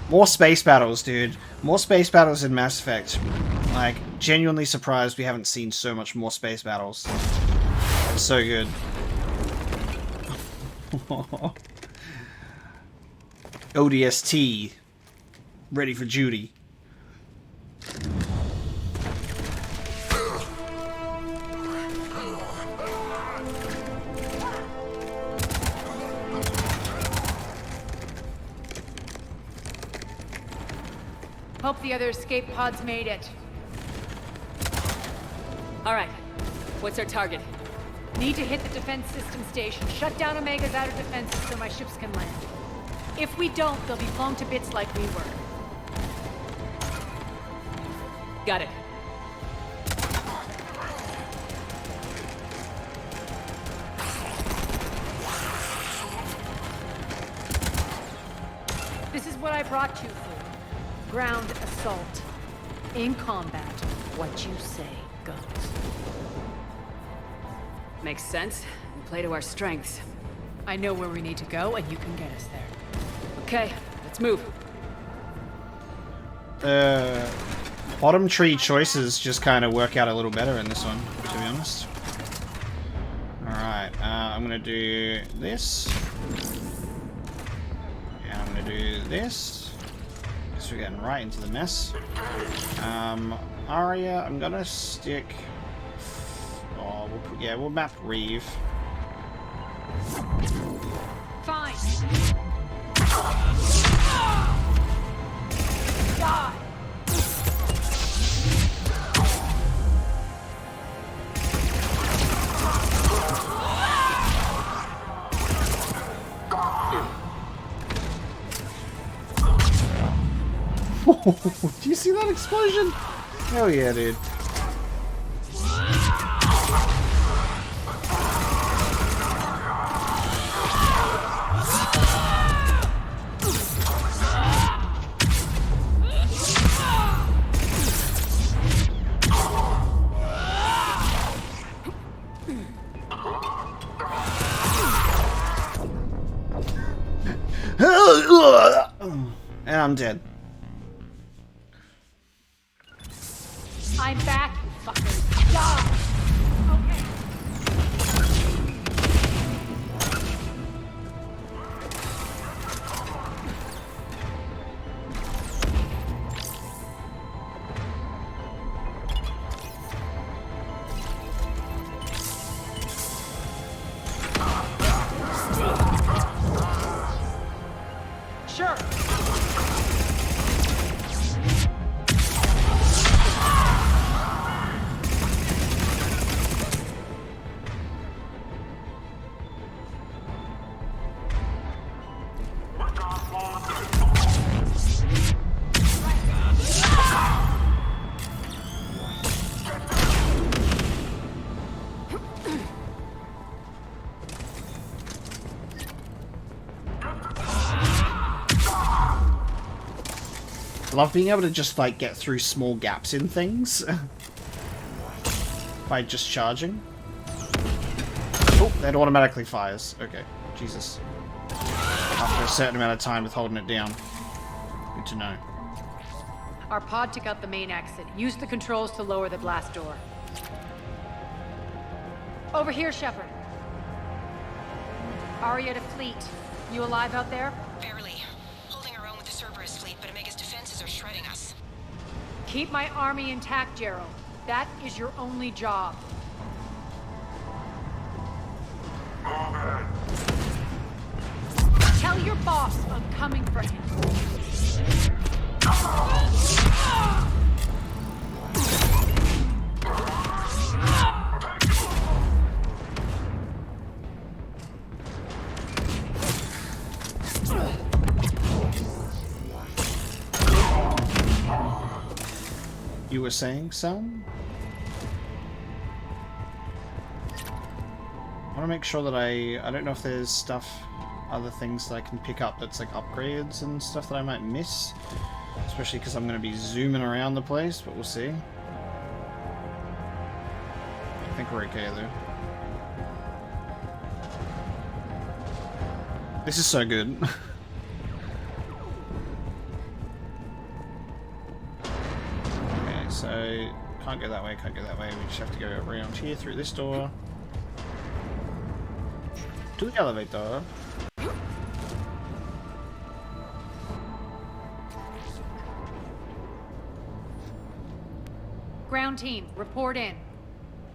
More space battles, dude. More space battles in Mass Effect. Like, genuinely surprised we haven't seen so much more space battles. It's so good. ODST. Ready for duty. Hope the other escape pods made it. All right. What's our target? Need to hit the defense system station. Shut down Omega's outer defenses so my ships can land. If we don't, they'll be blown to bits like we were. Got it. This is what I brought you for. Ground assault. In combat, what you say goes. Makes sense. We play to our strengths. I know where we need to go, and you can get us there. Okay, let's move. Bottom tree choices just kind of work out a little better in this one, to be honest. Alright, I'm gonna do this. And I'm gonna do this. Guess we're getting right into the mess. Arya, I'm gonna stick... Oh, we'll map Reeve. Fine. Die. Do you see that explosion? Hell yeah, dude. And I'm dead. I'm back, you fuckers. Die! Okay. Sure. I love being able to just, like, get through small gaps in things. By just charging. Oh, that automatically fires. Okay, Jesus. After a certain amount of time with holding it down. Good to know. Our pod took out the main exit. Use the controls to lower the blast door. Over here, Shepard. Aria to fleet. You alive out there? Barely. Holding our own with the Cerberus fleet, but Omega's defenses are shredding us. Keep my army intact, Gerald. That is your only job. Tell your boss I'm coming for him. You were saying some? I want to make sure that I don't know if there's stuff, other things that I can pick up that's like upgrades and stuff that I might miss. Especially because I'm going to be zooming around the place, but we'll see. I think we're okay though. This is so good. So, can't go that way, can't go that way. We just have to go around here through this door. To the elevator. Ground team, report in.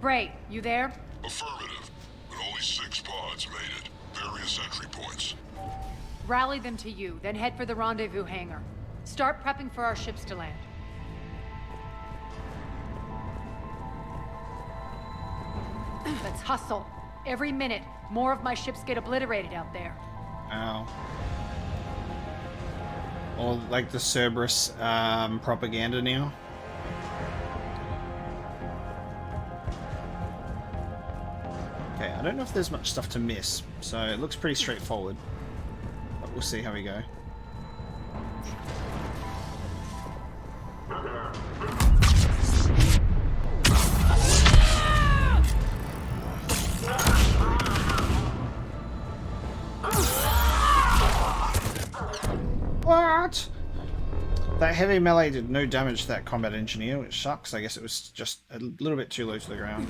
Bray, you there? Affirmative, but only 6 pods made it. Various entry points. Rally them to you, then head for the rendezvous hangar. Start prepping for our ships to land. Let's hustle. Every minute, more of my ships get obliterated out there. Ow. Or like the Cerberus propaganda now. Okay, I don't know if there's much stuff to miss, so it looks pretty straightforward. But we'll see how we go. What? That heavy melee did no damage to that combat engineer, which sucks. I guess it was just a little bit too low to the ground.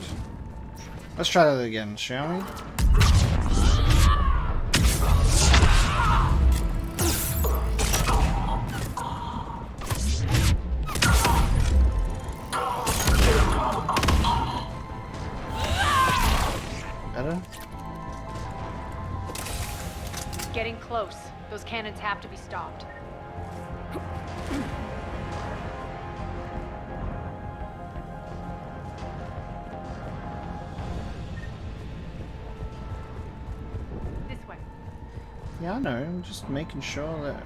Let's try that again, shall we? Better? Getting close. Those cannons have to be stopped. This way. Yeah, I know. I'm just making sure that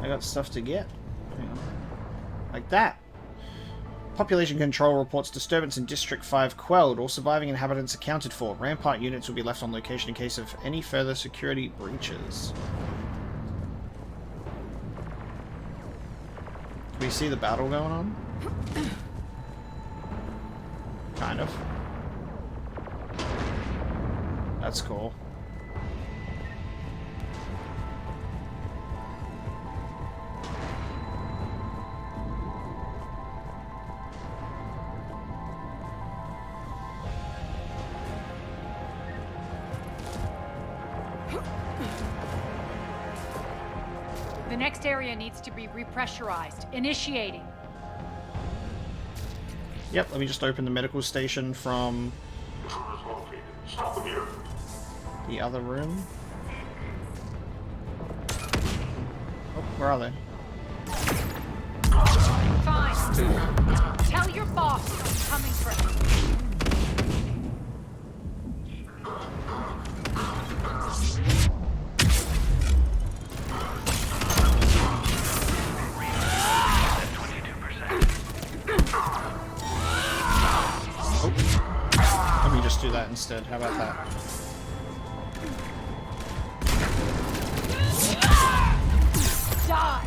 I got stuff to get. Hang on. Like that. Population Control reports disturbance in District 5 quelled. All surviving inhabitants accounted for. Rampart units will be left on location in case of any further security breaches. Can we see the battle going on? Kind of. That's cool. The next area needs to be repressurized. Initiating. Yep, let me just open the medical station from the other room. Oh, where are they? Fine. Tell your boss I'm coming for him. Let me just do that instead. How about that? Die.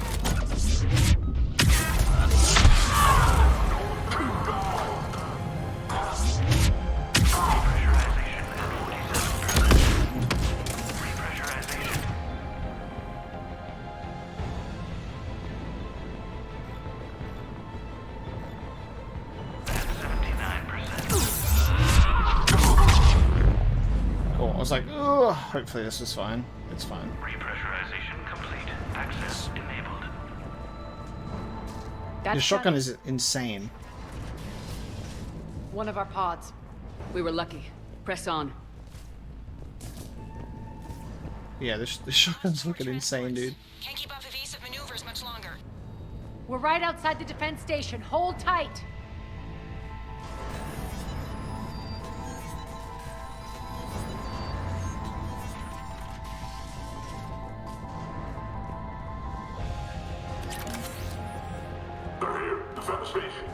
was like, oh, hopefully this is fine. It's fine. Repressurization complete. Access enabled. Your shotgun is insane. One of our pods. We were lucky. Press on. Yeah, this shotgun's fucking insane, dude. Can't keep up evasive maneuvers much longer. We're right outside the defense station. Hold tight. They're here. Defend the station.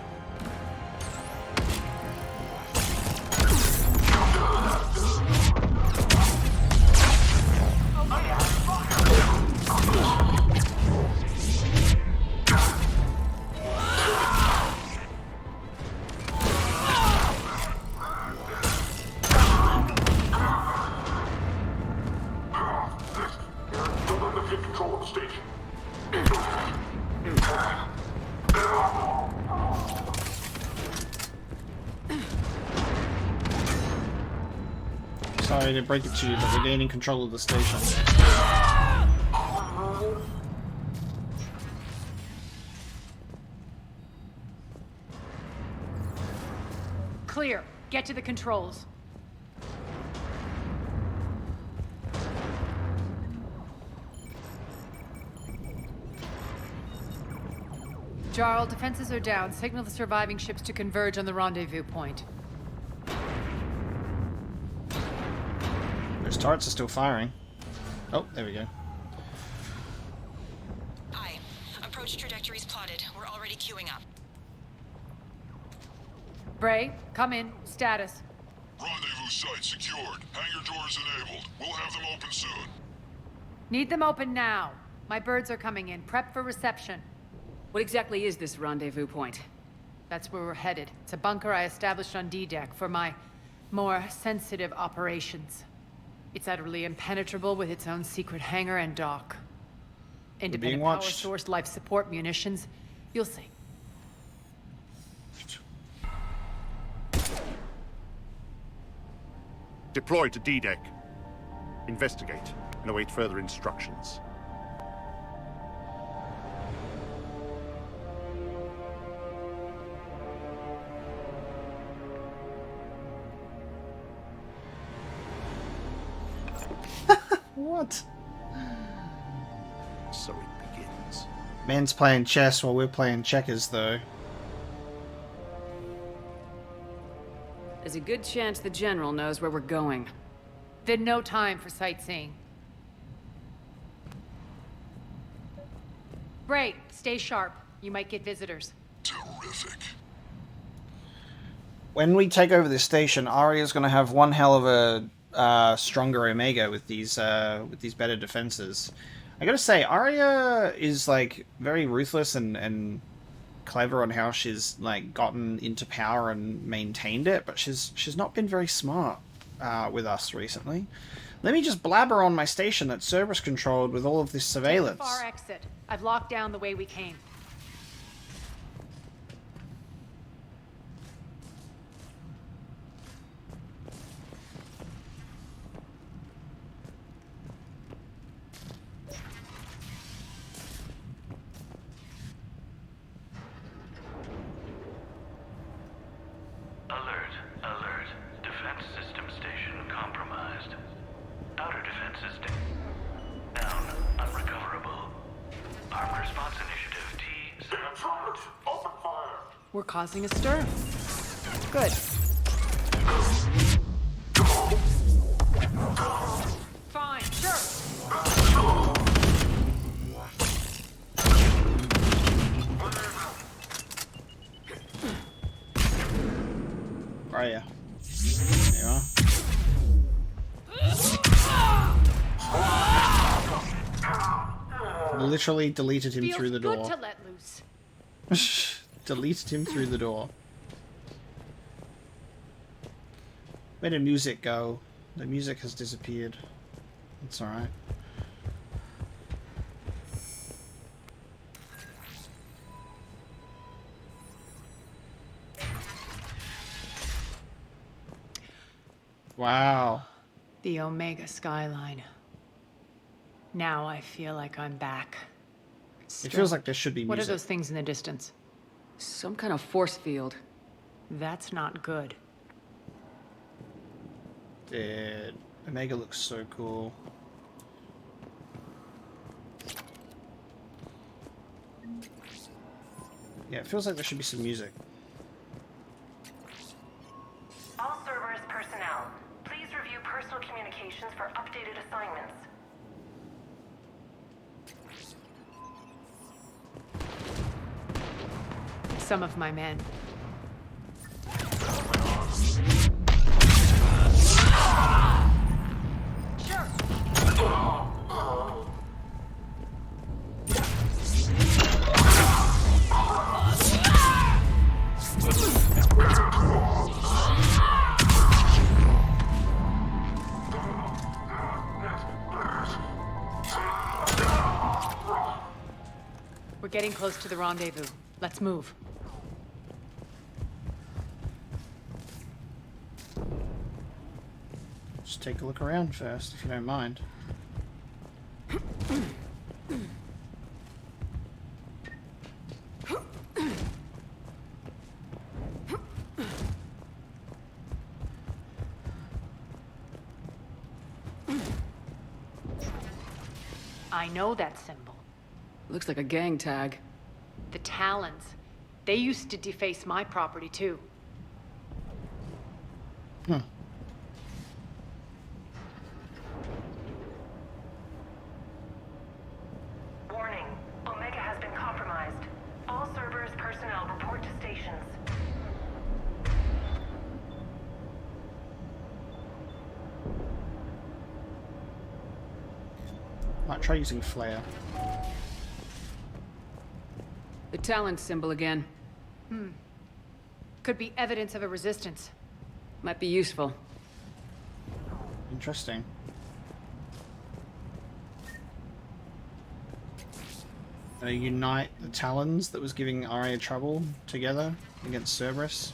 Sorry to break it to you, but we're gaining control of the station. Clear. Get to the controls. Jarl, defenses are down. Signal the surviving ships to converge on the rendezvous point. Those turrets are still firing. Oh, there we go. Aye. Approach trajectories plotted. We're already queuing up. Bray, come in. Status. Rendezvous site secured. Hangar doors enabled. We'll have them open soon. Need them open now. My birds are coming in. Prep for reception. What exactly is this rendezvous point? That's where we're headed. It's a bunker I established on D-Deck for my more sensitive operations. It's utterly impenetrable with its own secret hangar and dock. Independent power source, life support, munitions. You'll see. Deploy to D-Deck. Investigate and await further instructions. What? So it begins. Man's playing chess while we're playing checkers, though. There's a good chance the General knows where we're going. Then no time for sightseeing. Bray, stay sharp. You might get visitors. Terrific. When we take over this station, Arya's going to have one hell of a stronger Omega with these better defenses. I gotta say, Arya is like very ruthless and clever on how she's like gotten into power and maintained it, but she's not been very smart with us recently. Let me just blabber on my station that's Cerberus controlled with all of this surveillance. Take the far exit. I've locked down the way we came. Alert, alert. Defense system station compromised. Outer defenses down, unrecoverable. Armed response initiative T. Charge! Open fire! We're causing a stir. Good. Fine, sure. Arya. There you are. Literally deleted him through the door. Feels good to let loose. Deleted him through the door. Where did music go? The music has disappeared. It's alright. Wow. The Omega skyline. Now I feel like I'm back. It feels like there should be music. What are those things in the distance? Some kind of force field. That's not good. Dude, Omega looks so cool. Yeah, it feels like there should be some music. All Cerberus personnel, please review personal communications for updated assignments. Some of my men. We're getting close to the rendezvous. Let's move. Just take a look around first, if you don't mind. I know that symbol. Looks like a gang tag. The Talons. They used to deface my property, too. Warning. Omega has been compromised. All Cerberus personnel report to stations. Might try using flare. The Talon symbol again. Could be evidence of a resistance. Might be useful. Interesting. Unite the Talons that was giving Aria trouble together against Cerberus.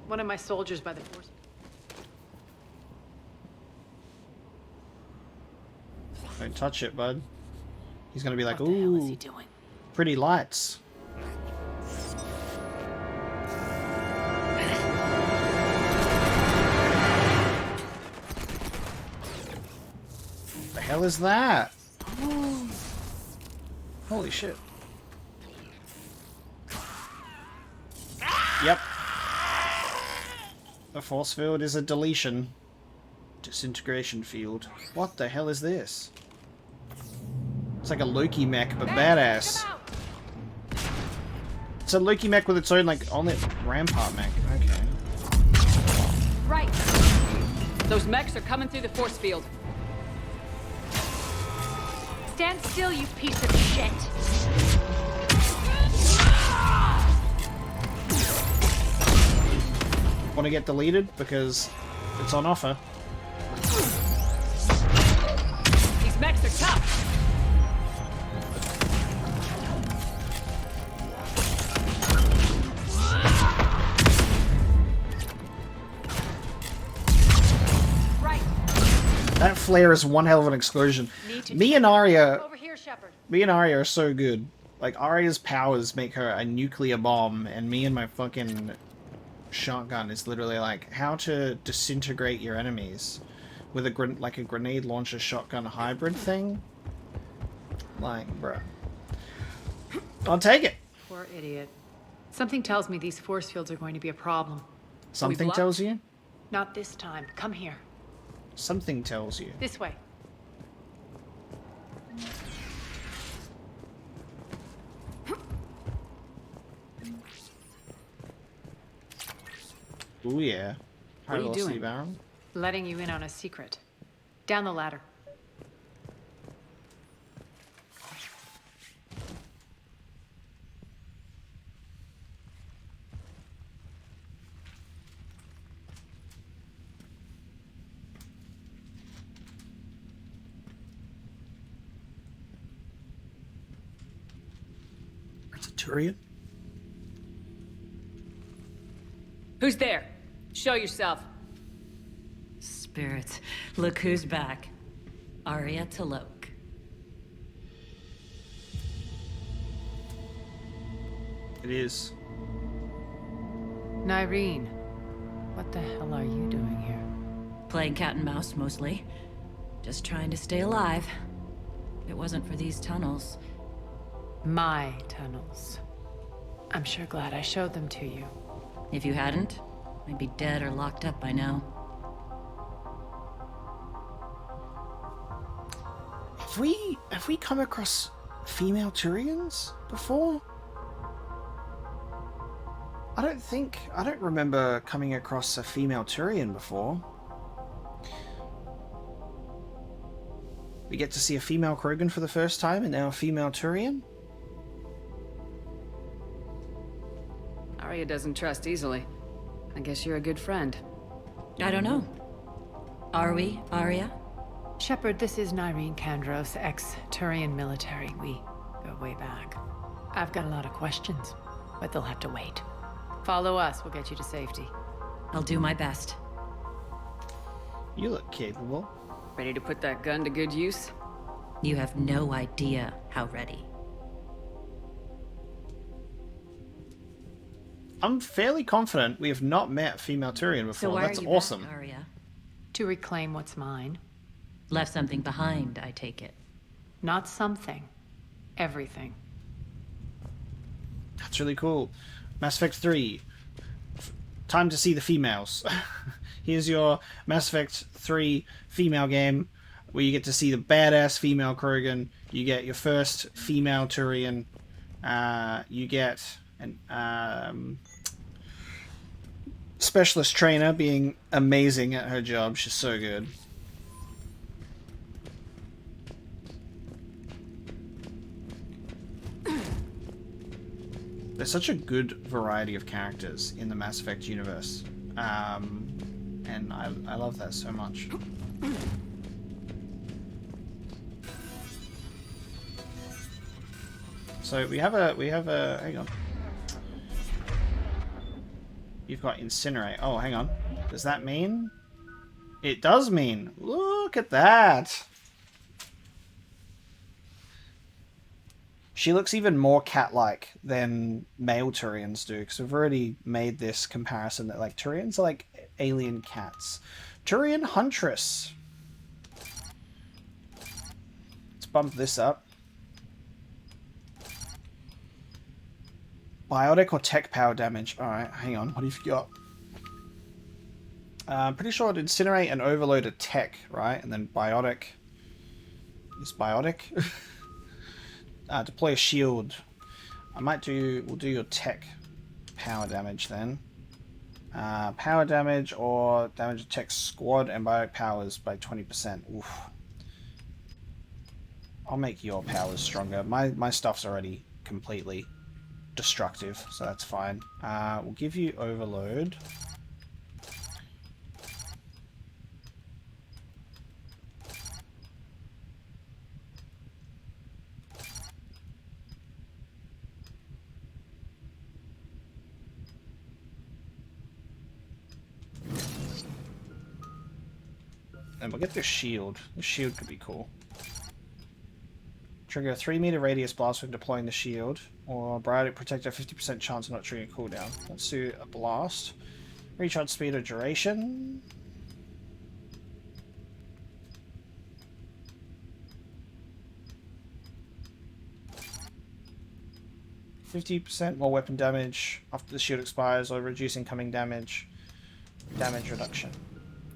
One of my soldiers by the force. Don't touch it, bud. He's gonna be like, What the hell is ooh, he doing? pretty lights. The hell is that? Holy shit. Yep. The force field is a deletion. Disintegration field. What the hell is this? It's like a Loki mech, but badass. It's a Loki mech with its own, like, on it rampart mech. Okay. Right. Those mechs are coming through the force field. Stand still, you piece of shit! Want to get deleted? Because it's on offer. These mechs are tough. Right. That flare is one hell of an explosion. Me and Aria Over here, Shepard. Me and Aria are so good. Like, Aria's powers make her a nuclear bomb, and me and my fucking shotgun is literally like how to disintegrate your enemies with a grenade launcher shotgun hybrid thing. Like, bruh. I'll take it. Poor idiot. Something tells me these force fields are going to be a problem. Something tells you? Not this time. Come here. Something tells you. This way. Ooh yeah. What are you doing? Baron. Letting you in on a secret. Down the ladder. It's a Turian. Who's there? Show yourself. Spirits, look who's back. Arya Talok. It is. Nyreen, what the hell are you doing here? Playing cat and mouse, mostly. Just trying to stay alive. If it wasn't for these tunnels. My tunnels. I'm sure glad I showed them to you. If you hadn't, I'd be dead or locked up by now. Have we come across female Turians before? I don't remember coming across a female Turian before. We get to see a female Krogan for the first time, and now a female Turian? Arya doesn't trust easily. I guess you're a good friend. I don't know. Are we, Arya? Shepard, this is Nyreen Kandros, ex-Turian military. We go way back. I've got a lot of questions, but they'll have to wait. Follow us, we'll get you to safety. I'll do my best. You look capable. Ready to put that gun to good use? You have no idea how ready. I'm fairly confident we have not met a female Turian before. So why That's are you awesome. back, Arya? To reclaim what's mine. Left something behind, I take it. Not something. Everything. That's really cool. Mass Effect 3. Time to see the females. Here's your Mass Effect 3 female game, where you get to see the badass female Krogan. You get your first female Turian. You get an specialist trainer being amazing at her job. She's so good. There's such a good variety of characters in the Mass Effect universe. And I love that so much. So we have a hang on. You've got incinerate. Oh, hang on. Does that mean? It does mean. Look at that. She looks even more cat-like than male Turians do, because we've already made this comparison that like Turians are like alien cats. Turian Huntress. Let's bump this up. Biotic or tech power damage? Alright, hang on. What have you got? I'm pretty sure it incinerate and overload a tech, right? And then biotic is biotic. Deploy a shield. We'll do your tech power damage then. Power damage or damage to tech squad and biotic powers by 20%. Oof. I'll make your powers stronger. My stuff's already completely destructive, so that's fine. We'll give you overload. And we'll get this shield. The shield could be cool. Trigger a 3-meter radius blast when deploying the shield, or Biotic Protector 50% chance of not triggering cooldown. Let's do a blast. Recharge speed or duration. %50 more weapon damage after the shield expires, or reduce incoming damage. Damage reduction.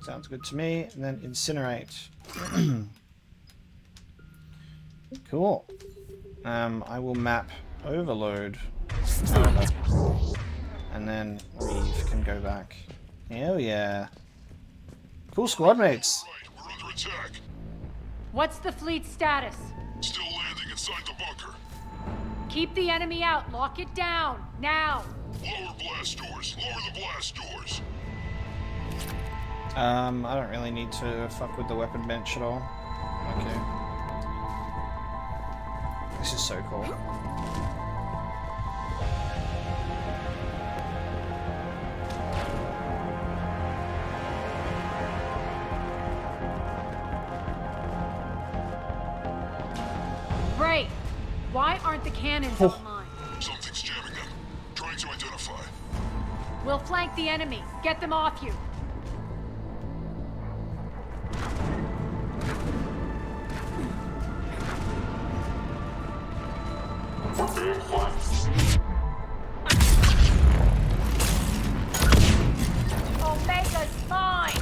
Sounds good to me. And then incinerate. Cool. I will map overload. And then Reeve can go back. Hell yeah. Cool squad mates. We're under attack. What's the fleet status? Still landing inside the bunker. Keep the enemy out. Lock it down. Now. Lower blast doors. Lower the blast doors. I don't really need to fuck with the weapon bench at all. Okay. This is so cool. Why aren't the cannons online? Something's jamming them. Trying to identify. We'll flank the enemy. Get them off you. Omega's mine!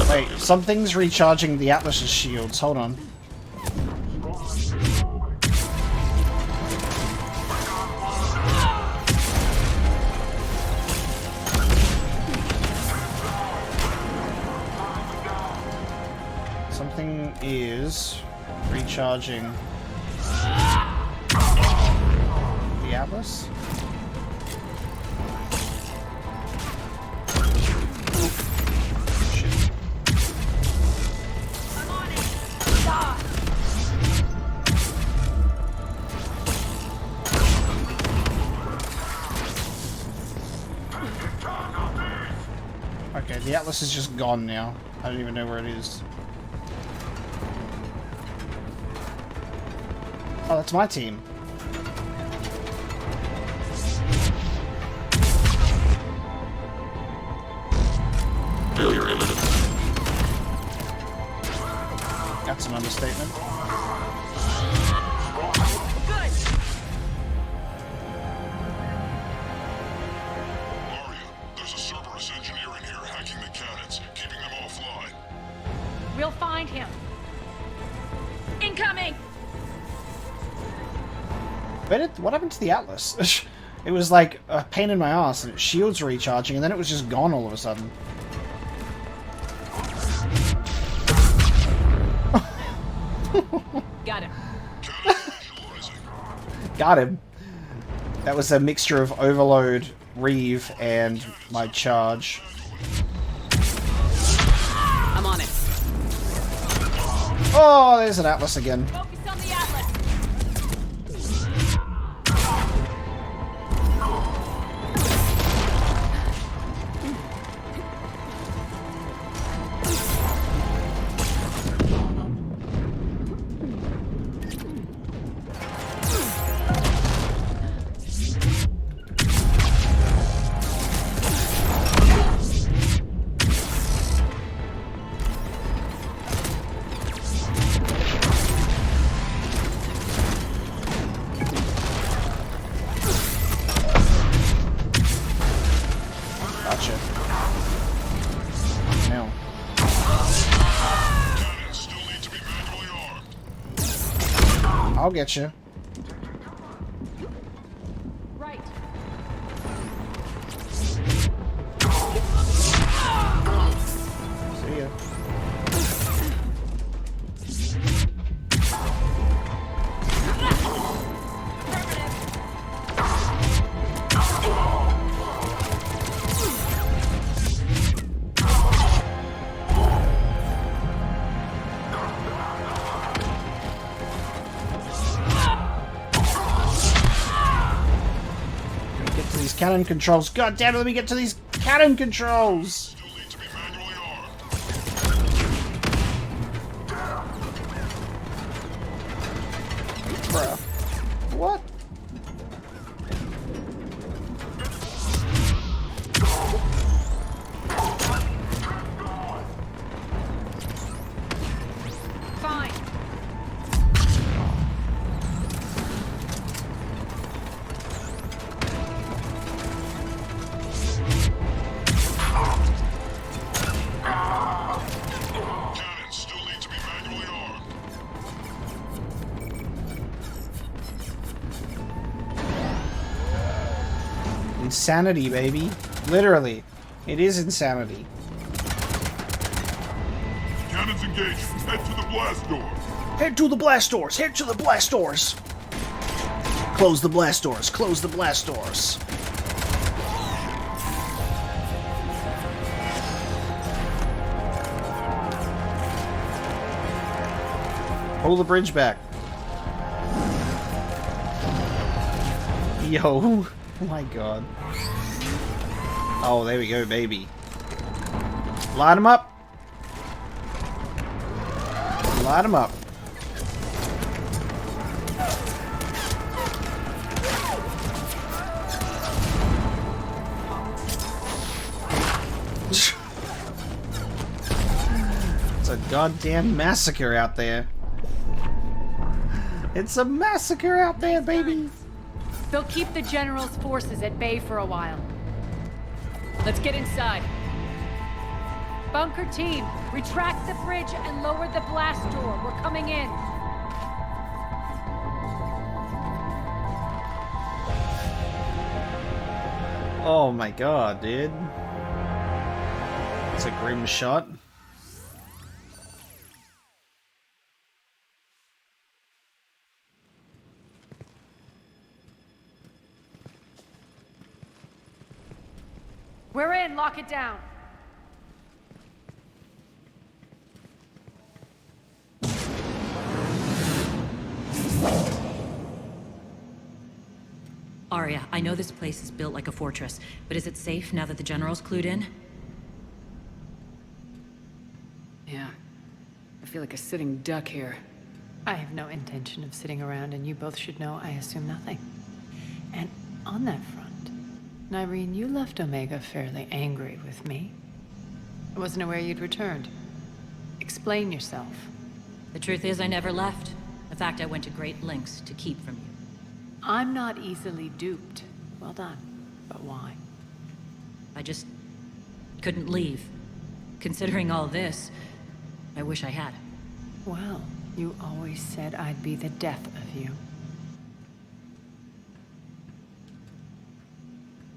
Wait, something's recharging the Atlas's shields. Hold on. Something is recharging the Atlas. Okay, the Atlas is just gone now. I don't even know where it is. Oh, that's my team. Failure imminent. That's an understatement. We'll find him. Incoming! What happened to the Atlas? It was like a pain in my ass, and its shields were recharging, and then it was just gone all of a sudden. Got him. Got him. That was a mixture of overload, reeve, and my charge. I'm on it. Oh, there's an Atlas again. Focus on the Atlas. I'll get you. Right. See ya. Cannon controls. God damn it, let me get to these cannon controls! Bruh. What? Fine. Insanity, baby. Literally. It is insanity. Cannons engaged. Head to the blast door. Head to the blast doors. Head to the blast doors. Close the blast doors. Close the blast doors. Pull the bridge back. Yo. Oh my god. Oh, there we go, baby. Light him up. Light him up. It's a goddamn massacre out there. It's a massacre out there, baby. They'll keep the General's forces at bay for a while. Let's get inside. Bunker team, retract the bridge and lower the blast door. We're coming in. Oh my god, dude. It's a grim shot. We're in. Lock it down. Arya, I know this place is built like a fortress, but is it safe now that the General's clued in? Yeah. I feel like a sitting duck here. I have no intention of sitting around, and you both should know I assume nothing. And on that front, Nyreen, you left Omega fairly angry with me. I wasn't aware you'd returned. Explain yourself. The truth is, I never left. In fact, I went to great lengths to keep from you. I'm not easily duped. Well done. But why? I just couldn't leave. Considering all this, I wish I had. Well, you always said I'd be the death of you.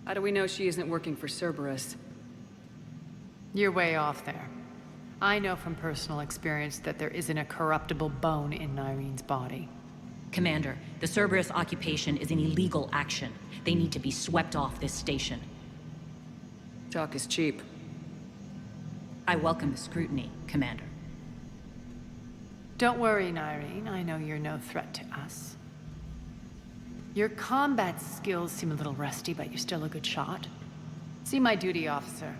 How do we know she isn't working for Cerberus? You're way off there. I know from personal experience that there isn't a corruptible bone in Nyreen's body. Commander, the Cerberus occupation is an illegal action. They need to be swept off this station. Talk is cheap. I welcome the scrutiny, Commander. Don't worry, Nyreen. I know you're no threat to us. Your combat skills seem a little rusty, but you're still a good shot. See my duty officer.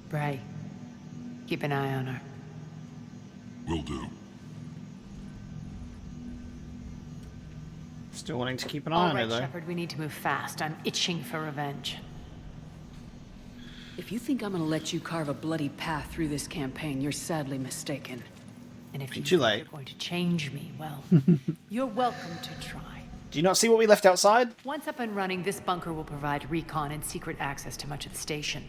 Bray, keep an eye on her. Will do. Still wanting to keep an eye All on her, right, though. Shepard, we need to move fast. I'm itching for revenge. If you think I'm gonna let you carve a bloody path through this campaign, you're sadly mistaken. And if you Too think late. you're going to change me, well, you're welcome to try. Do you not see what we left outside? Once up and running, this bunker will provide recon and secret access to much of the station.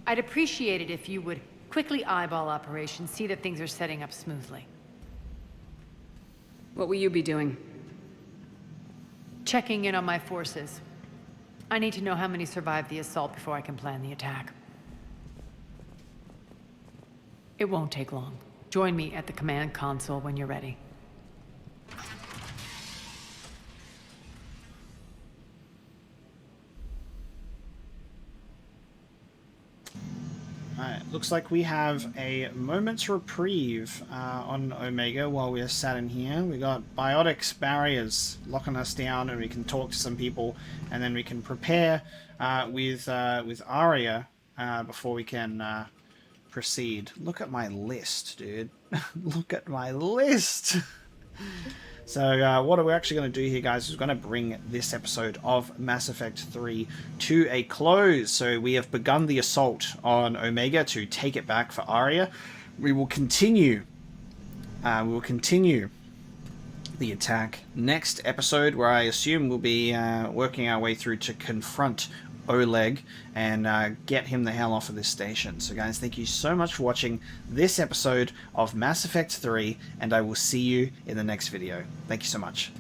I'd appreciate it if you would quickly eyeball operations, see that things are setting up smoothly. What will you be doing? Checking in on my forces. I need to know how many survived the assault before I can plan the attack. It won't take long. Join me at the command console when you're ready. Alright, looks like we have a moment's reprieve on Omega while we're sat in here. We got biotics barriers locking us down, and we can talk to some people, and then we can prepare with Arya before we can proceed. Look at my list, dude. Look at my list. So what we're actually going to do here, guys, is we're going to bring this episode of Mass Effect 3 to a close. So we have begun the assault on Omega to take it back for Arya. We will continue. The attack next episode, where I assume we'll be working our way through to confront Oleg and get him the hell off of this station. So guys, thank you so much for watching this episode of Mass Effect 3, and I will see you in the next video. Thank you so much.